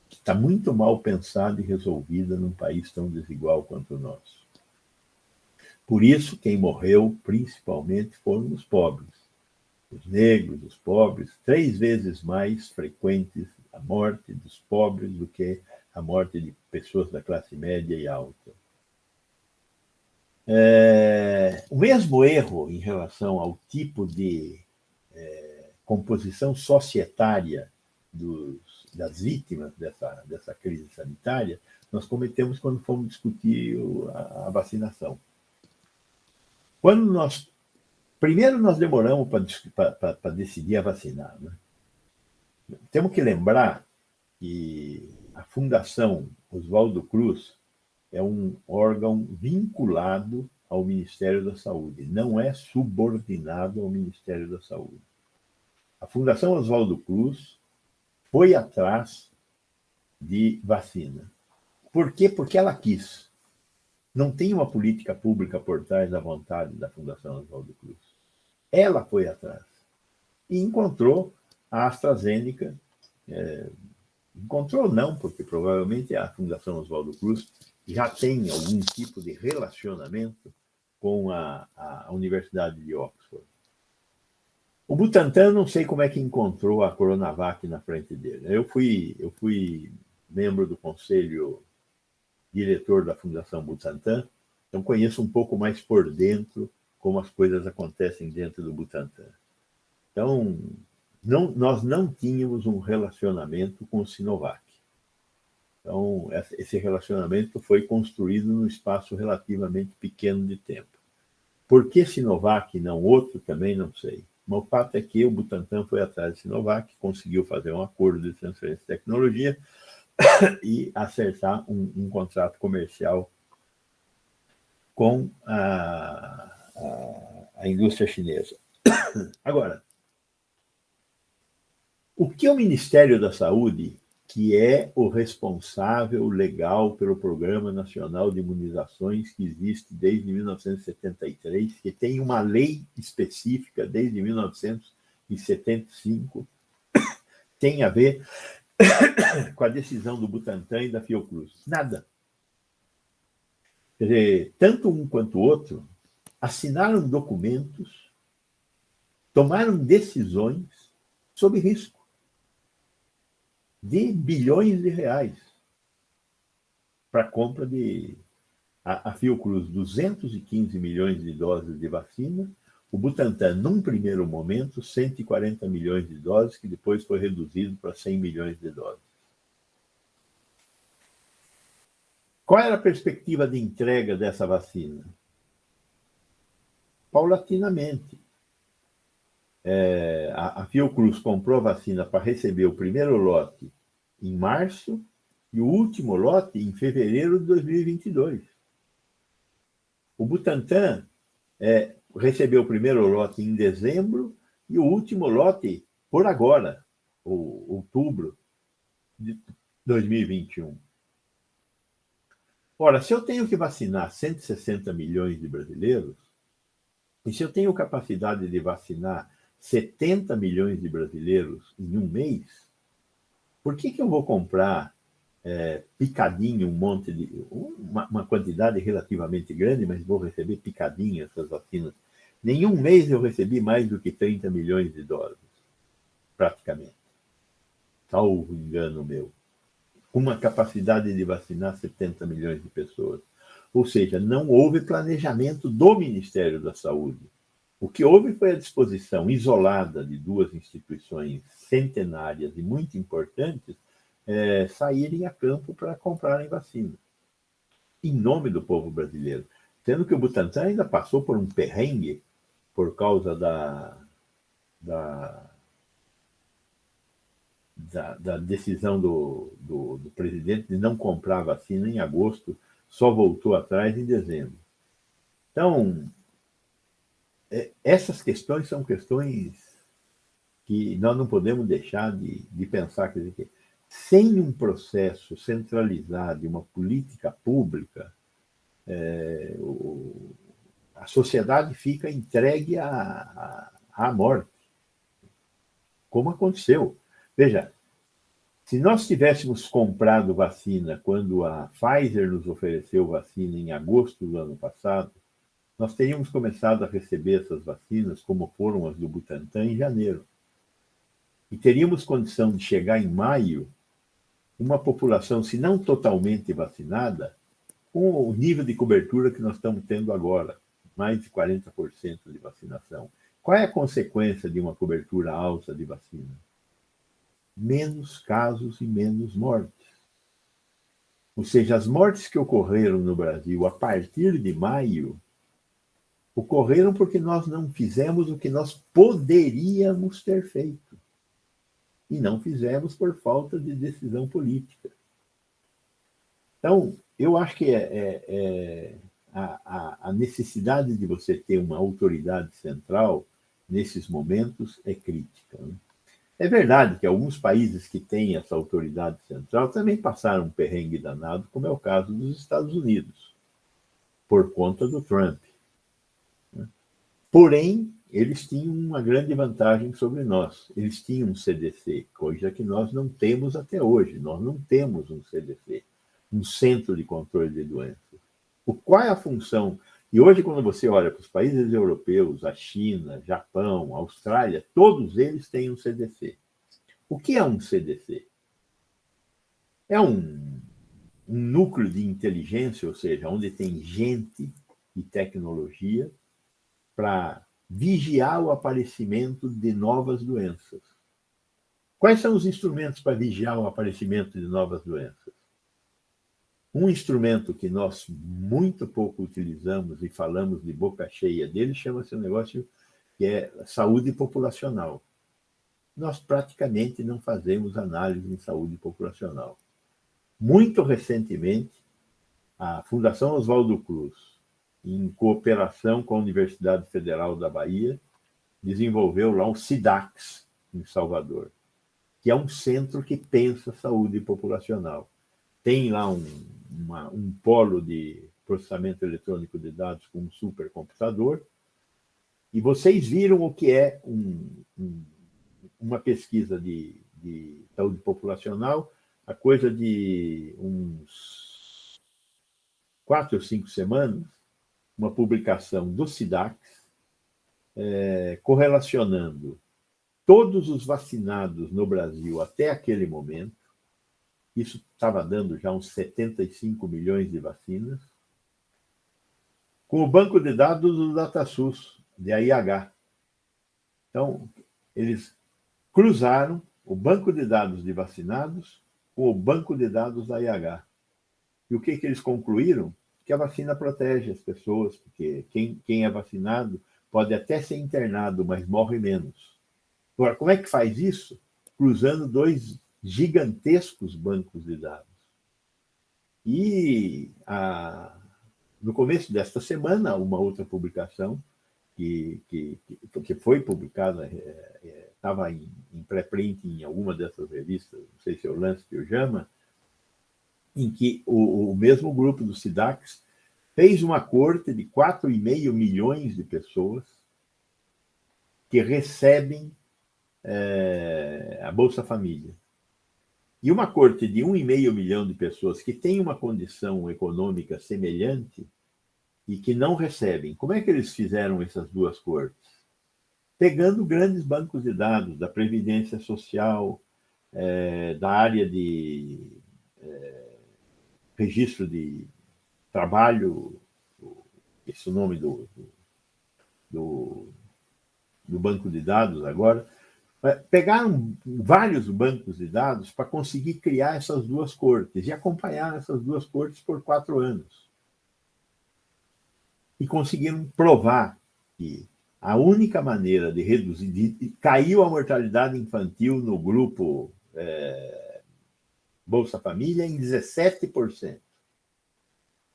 B: está muito mal pensada e resolvida num país tão desigual quanto o nosso. Por isso, quem morreu, principalmente, foram os pobres. Os negros, os pobres, 3 vezes mais frequentes a morte dos pobres do que a morte de pessoas da classe média e alta. O mesmo erro em relação ao tipo de composição societária das vítimas dessa crise sanitária, nós cometemos quando fomos discutir a vacinação. Primeiro nós demoramos para decidir a vacinar, né? Temos que lembrar que a Fundação Oswaldo Cruz é um órgão vinculado ao Ministério da Saúde, não é subordinado ao Ministério da Saúde. A Fundação Oswaldo Cruz foi atrás de vacina. Por quê? Porque ela quis. Não tem uma política pública por trás da vontade da Fundação Oswaldo Cruz. Ela foi atrás e encontrou a AstraZeneca. Encontrou não, porque provavelmente a Fundação Oswaldo Cruz já tem algum tipo de relacionamento com a Universidade de Oxford. O Butantan, não sei como é que encontrou a Coronavac na frente dele. Eu fui membro do conselho diretor da Fundação Butantan, então conheço um pouco mais por dentro como as coisas acontecem dentro do Butantan. Então, nós não tínhamos um relacionamento com o Sinovac. Então, esse relacionamento foi construído num espaço relativamente pequeno de tempo. Por que Sinovac e não outro, também não sei. Mas o fato é que o Butantan foi atrás de Sinovac, conseguiu fazer um acordo de transferência de tecnologia e acertar um contrato comercial com a indústria chinesa. Agora, o que o Ministério da Saúde, que é o responsável legal pelo Programa Nacional de Imunizações, que existe desde 1973, que tem uma lei específica desde 1975, tem a ver com a decisão do Butantan e da Fiocruz? Nada. Quer dizer, tanto um quanto o outro assinaram documentos, tomaram decisões sob risco de bilhões de reais para a compra de a Fiocruz 215 milhões de doses de vacina, o Butantan, num primeiro momento, 140 milhões de doses, que depois foi reduzido para 100 milhões de doses. Qual era a perspectiva de entrega dessa vacina? Paulatinamente. A Fiocruz comprou a vacina para receber o primeiro lote em março e o último lote em fevereiro de 2022. O Butantan recebeu o primeiro lote em dezembro e o último lote por agora, outubro de 2021. Ora, se eu tenho que vacinar 160 milhões de brasileiros, e se eu tenho capacidade de vacinar 70 milhões de brasileiros em um mês, por que eu vou comprar picadinho uma quantidade relativamente grande, mas vou receber picadinho essas vacinas? Nenhum mês eu recebi mais do que 30 milhões de doses, praticamente. Salvo engano meu. Com uma capacidade de vacinar 70 milhões de pessoas. Ou seja, não houve planejamento do Ministério da Saúde. O que houve foi a disposição isolada de duas instituições centenárias e muito importantes saírem a campo para comprarem vacina. em nome do povo brasileiro. Sendo que o Butantan ainda passou por um perrengue por causa da decisão do presidente de não comprar vacina em agosto, só voltou atrás em dezembro. Então, essas questões são questões que nós não podemos deixar de pensar. Quer dizer, que sem um processo centralizado, uma política pública, a sociedade fica entregue à morte, como aconteceu. Veja, se nós tivéssemos comprado vacina quando a Pfizer nos ofereceu vacina em agosto do ano passado, nós teríamos começado a receber essas vacinas, como foram as do Butantan, em janeiro. E teríamos condição de chegar em maio, uma população, se não totalmente vacinada, com o nível de cobertura que nós estamos tendo agora, mais de 40% de vacinação. Qual é a consequência de uma cobertura alta de vacina? Menos casos e menos mortes. Ou seja, as mortes que ocorreram no Brasil a partir de maio ocorreram porque nós não fizemos o que nós poderíamos ter feito. E não fizemos por falta de decisão política. Então, eu acho que a necessidade de você ter uma autoridade central nesses momentos é crítica, né? É verdade que alguns países que têm essa autoridade central também passaram um perrengue danado, como é o caso dos Estados Unidos, por conta do Trump. Porém, eles tinham uma grande vantagem sobre nós. Eles tinham um CDC, coisa que nós não temos até hoje. Nós não temos um CDC, um Centro de Controle de Doenças. Qual é a função? E hoje, quando você olha para os países europeus, a China, Japão, Austrália, todos eles têm um CDC. O que é um CDC? É um núcleo de inteligência, ou seja, onde tem gente e tecnologia para vigiar o aparecimento de novas doenças. Quais são os instrumentos para vigiar o aparecimento de novas doenças? Um instrumento que nós muito pouco utilizamos e falamos de boca cheia dele chama-se um negócio que é saúde populacional. Nós praticamente não fazemos análise em saúde populacional. Muito recentemente, a Fundação Oswaldo Cruz, em cooperação com a Universidade Federal da Bahia, desenvolveu lá o SIDAX, em Salvador, que é um centro que pensa saúde populacional. Tem lá um polo de processamento eletrônico de dados com um supercomputador, e vocês viram o que é uma pesquisa de saúde populacional, a coisa de uns 4 ou 5 semanas, uma publicação do SIDAX, correlacionando todos os vacinados no Brasil até aquele momento. Isso estava dando já uns 75 milhões de vacinas, com o banco de dados do DataSUS, de AIH. Então, eles cruzaram o banco de dados de vacinados com o banco de dados da AIH. E o que eles concluíram? Que a vacina protege as pessoas, porque quem é vacinado pode até ser internado, mas morre menos. Agora, como é que faz isso? Cruzando 2 gigantescos bancos de dados. E no começo desta semana, uma outra publicação que foi publicada, estava em pré-print em alguma dessas revistas, não sei se é o Lance que o chama, em que o mesmo grupo do SIDAX fez uma corte de 4,5 milhões de pessoas que recebem a Bolsa Família. E uma corte de 1,5 milhão de pessoas que têm uma condição econômica semelhante e que não recebem. Como é que eles fizeram essas 2 cortes? Pegando grandes bancos de dados da Previdência Social, da área de registro de trabalho, esse é o nome do banco de dados agora. Pegaram vários bancos de dados para conseguir criar essas 2 cortes e acompanhar essas 2 cortes por 4 anos. e conseguiram provar que a única maneira de reduzir, caiu a mortalidade infantil no grupo Bolsa Família em 17%.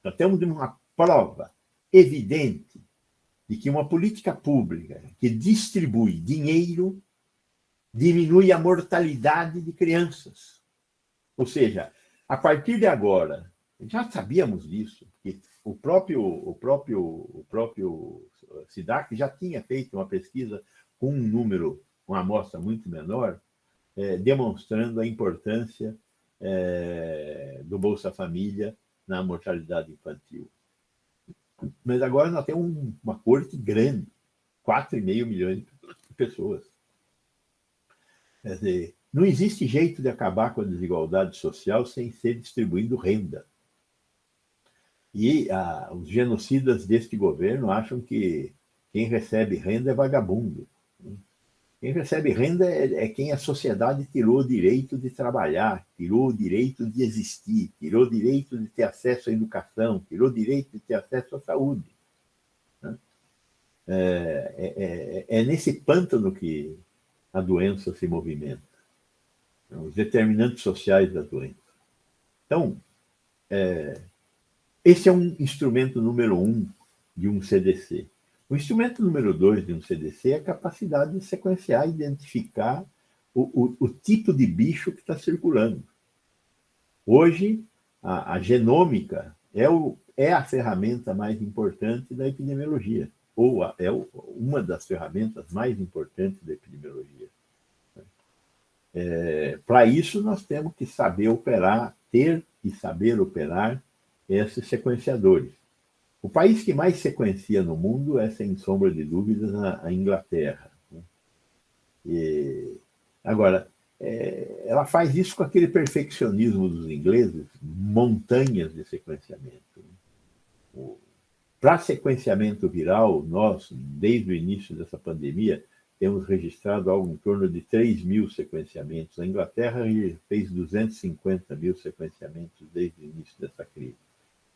B: Nós temos uma prova evidente de que uma política pública que distribui dinheiro diminui a mortalidade de crianças. Ou seja, a partir de agora, já sabíamos disso, porque o próprio SIDAC já tinha feito uma pesquisa com um número, uma amostra muito menor, demonstrando a importância do Bolsa Família na mortalidade infantil. Mas agora nós temos uma corte grande, 4,5 milhões de pessoas. Quer dizer, não existe jeito de acabar com a desigualdade social sem ser distribuindo renda. E os genocidas deste governo acham que quem recebe renda é vagabundo. Quem recebe renda é quem a sociedade tirou o direito de trabalhar, tirou o direito de existir, tirou o direito de ter acesso à educação, tirou o direito de ter acesso à saúde. É nesse pântano que a doença se movimenta, os determinantes sociais da doença. Então, esse é um instrumento número 1 de um CDC. O instrumento número 2 de um CDC é a capacidade de sequenciar e identificar o tipo de bicho que está circulando. Hoje, a genômica é a ferramenta mais importante da epidemiologia, ou é uma das ferramentas mais importantes da epidemiologia. Para isso, nós temos que saber operar, ter e saber operar esses sequenciadores. O país que mais sequencia no mundo é, sem sombra de dúvidas, a Inglaterra. Agora, ela faz isso com aquele perfeccionismo dos ingleses, montanhas de sequenciamento. Para sequenciamento viral, nós, desde o início dessa pandemia, temos registrado algo em torno de 3.000 sequenciamentos. A Inglaterra fez 250 mil sequenciamentos desde o início dessa crise.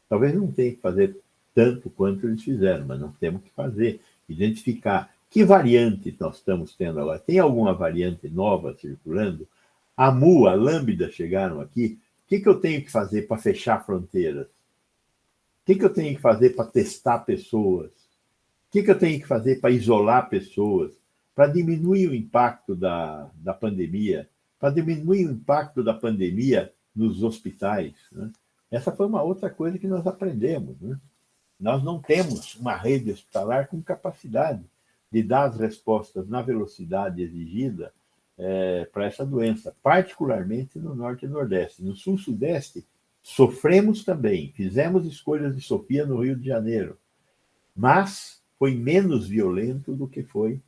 B: Talvez não tenha que fazer tanto quanto eles fizeram, mas nós temos que fazer, identificar que variante nós estamos tendo agora. Tem alguma variante nova circulando? A Mu, a Lambda chegaram aqui. O que eu tenho que fazer para fechar fronteiras? O que eu tenho que fazer para testar pessoas? O que eu tenho que fazer para isolar pessoas? Para diminuir o impacto da pandemia? Para diminuir o impacto da pandemia nos hospitais? Né? Essa foi uma outra coisa que nós aprendemos. Né? Nós não temos uma rede hospitalar com capacidade de dar as respostas na velocidade exigida para essa doença, particularmente no Norte e Nordeste. No Sul e Sudeste, sofremos também, fizemos escolhas de Sofia no Rio de Janeiro, mas foi menos violento do que foi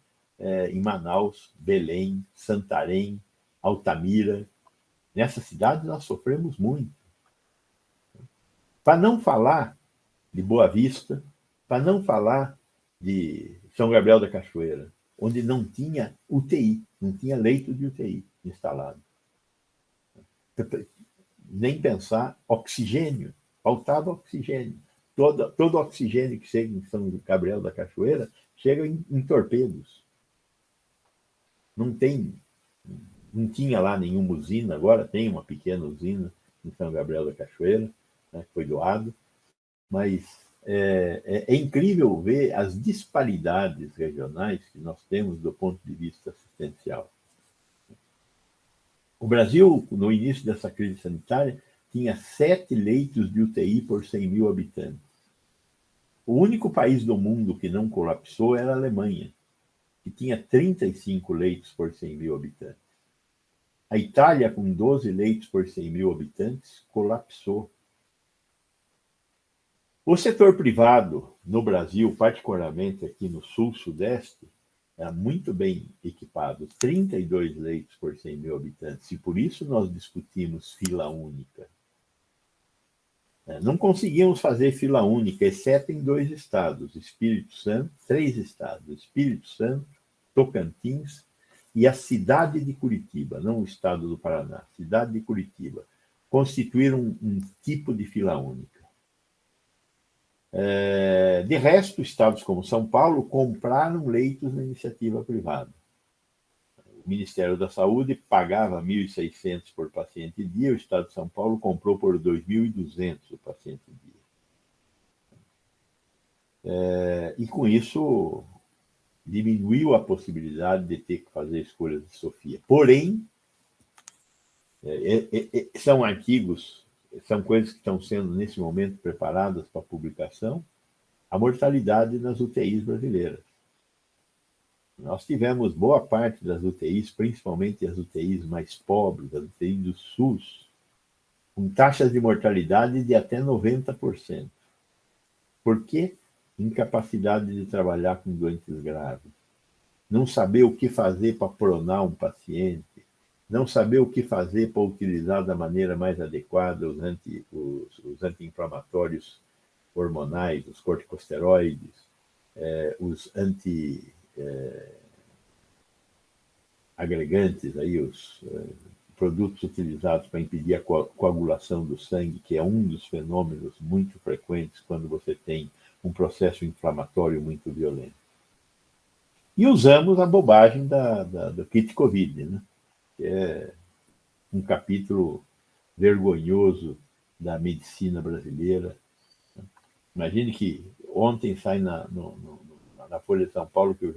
B: em Manaus, Belém, Santarém, Altamira. Nessas cidades nós sofremos muito. Para não falar de Boa Vista, para não falar de São Gabriel da Cachoeira, onde não tinha UTI, não tinha leito de UTI instalado. Nem pensar oxigênio, faltava oxigênio. Todo oxigênio que chega em São Gabriel da Cachoeira chega em torpedos. Não tinha lá nenhuma usina, agora tem uma pequena usina em São Gabriel da Cachoeira, né, que foi doado, mas é incrível ver as disparidades regionais que nós temos do ponto de vista assistencial. O Brasil, no início dessa crise sanitária, tinha 7 leitos de UTI por 100 mil habitantes. O único país do mundo que não colapsou era a Alemanha, que tinha 35 leitos por 100 mil habitantes. A Itália, com 12 leitos por 100 mil habitantes, colapsou. O setor privado no Brasil, particularmente aqui no Sul-Sudeste, era muito bem equipado, 32 leitos por 100 mil habitantes, e por isso nós discutimos fila única. Não conseguimos fazer fila única, exceto em 2 estados, Espírito Santo, 3 estados, Espírito Santo, Tocantins e a cidade de Curitiba, não o estado do Paraná, cidade de Curitiba, constituíram um tipo de fila única. De resto, estados como São Paulo compraram leitos na iniciativa privada. O Ministério da Saúde pagava 1.600 por paciente dia, o Estado de São Paulo comprou por 2.200 o paciente dia. E com isso diminuiu a possibilidade de ter que fazer escolhas de Sofia. Porém, são artigos, são coisas que estão sendo, nesse momento, preparadas para publicação, a mortalidade nas UTIs brasileiras. Nós tivemos boa parte das UTIs, principalmente as UTIs mais pobres, as UTIs do SUS, com taxas de mortalidade de até 90%. Por quê? Incapacidade de trabalhar com doentes graves. Não saber o que fazer para pronar um paciente, não saber o que fazer para utilizar da maneira mais adequada os anti-inflamatórios hormonais, os corticosteroides, os agregantes, aí, os produtos utilizados para impedir a coagulação do sangue, que é um dos fenômenos muito frequentes quando você tem um processo inflamatório muito violento. E usamos a bobagem do kit Covid, né? Que é um capítulo vergonhoso da medicina brasileira. Imagine que ontem sai na Folha de São Paulo que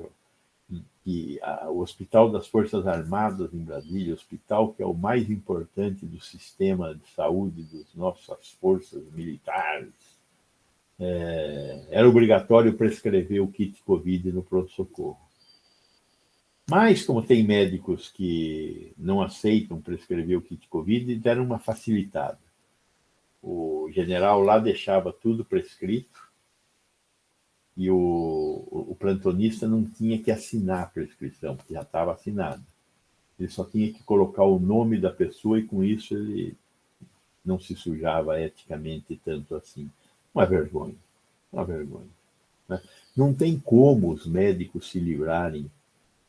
B: o Hospital das Forças Armadas em Brasília, o hospital que é o mais importante do sistema de saúde das nossas forças militares, era obrigatório prescrever o kit Covid no pronto-socorro. Mas, como tem médicos que não aceitam prescrever o kit Covid, deram uma facilitada. O general lá deixava tudo prescrito e o plantonista não tinha que assinar a prescrição, porque já estava assinada. Ele só tinha que colocar o nome da pessoa e, com isso, ele não se sujava eticamente tanto assim. Uma vergonha. Né? Não tem como os médicos se livrarem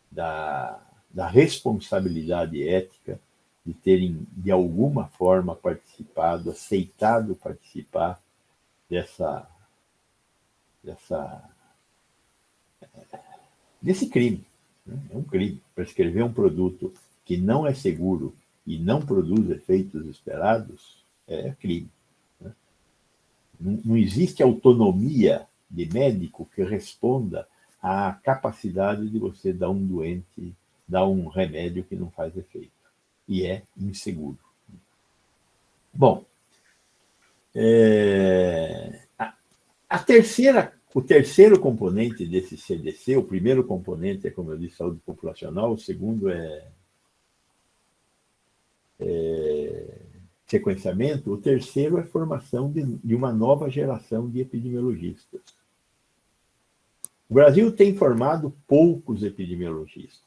B: da responsabilidade ética de terem, de alguma forma, aceitado participar desse crime. Né? É um crime. Prescrever um produto que não é seguro e não produz efeitos esperados é crime. Né? Não existe autonomia de médico que responda à capacidade de você dar um remédio que não faz efeito. E é inseguro. Bom, o terceiro componente desse CDC, o primeiro componente é, como eu disse, saúde populacional, o segundo é sequenciamento, o terceiro é formação de uma nova geração de epidemiologistas. O Brasil tem formado poucos epidemiologistas.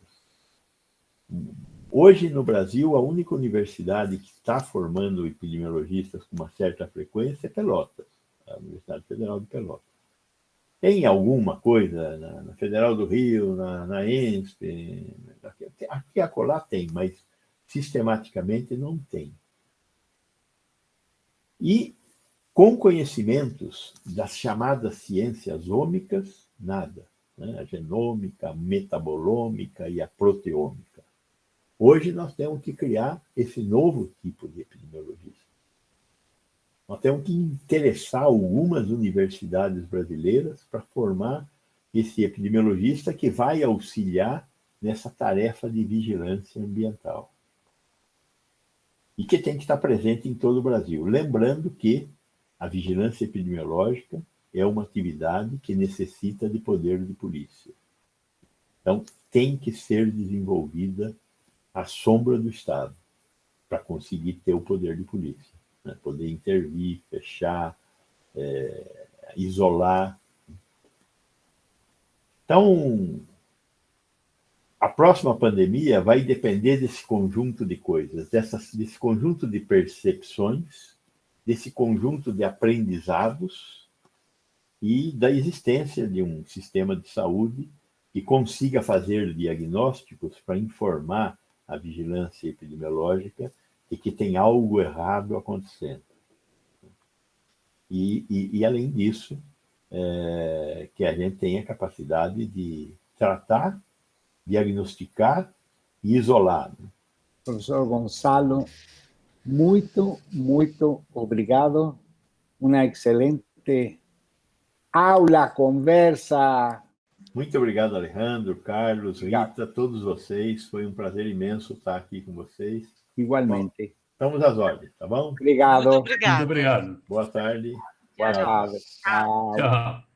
B: Hoje, no Brasil, a única universidade que está formando epidemiologistas com uma certa frequência é Pelotas, a Universidade Federal de Pelotas. Tem alguma coisa na Federal do Rio, na ENSP, aqui e acolá tem, mas sistematicamente não tem. E com conhecimentos das chamadas ciências ômicas, nada. Né? A genômica, a metabolômica e a proteômica. Hoje nós temos que criar esse novo tipo de epidemiologista. Nós temos que interessar algumas universidades brasileiras para formar esse epidemiologista que vai auxiliar nessa tarefa de vigilância ambiental. E que tem que estar presente em todo o Brasil. Lembrando que a vigilância epidemiológica é uma atividade que necessita de poder de polícia. Então, tem que ser desenvolvida à sombra do Estado para conseguir ter o poder de polícia. Né? Poder intervir, fechar, isolar. Então, a próxima pandemia vai depender desse conjunto de coisas, desse conjunto de percepções, desse conjunto de aprendizados e da existência de um sistema de saúde que consiga fazer diagnósticos para informar a vigilância epidemiológica e que tem algo errado acontecendo. E além disso, que a gente tenha capacidade de tratar, diagnosticar e isolar.
A: Professor Gonçalo, muito obrigado. Uma excelente aula, conversa.
B: Muito obrigado, Alejandro, Carlos,
A: Obrigado.
B: Rita, todos vocês. Foi um prazer imenso estar aqui com vocês.
A: Igualmente.
B: Bom, estamos às ordens, tá bom?
A: Obrigado.
C: Muito obrigado.
B: Boa tarde.
A: Boa tarde. Tchau.
C: Tchau.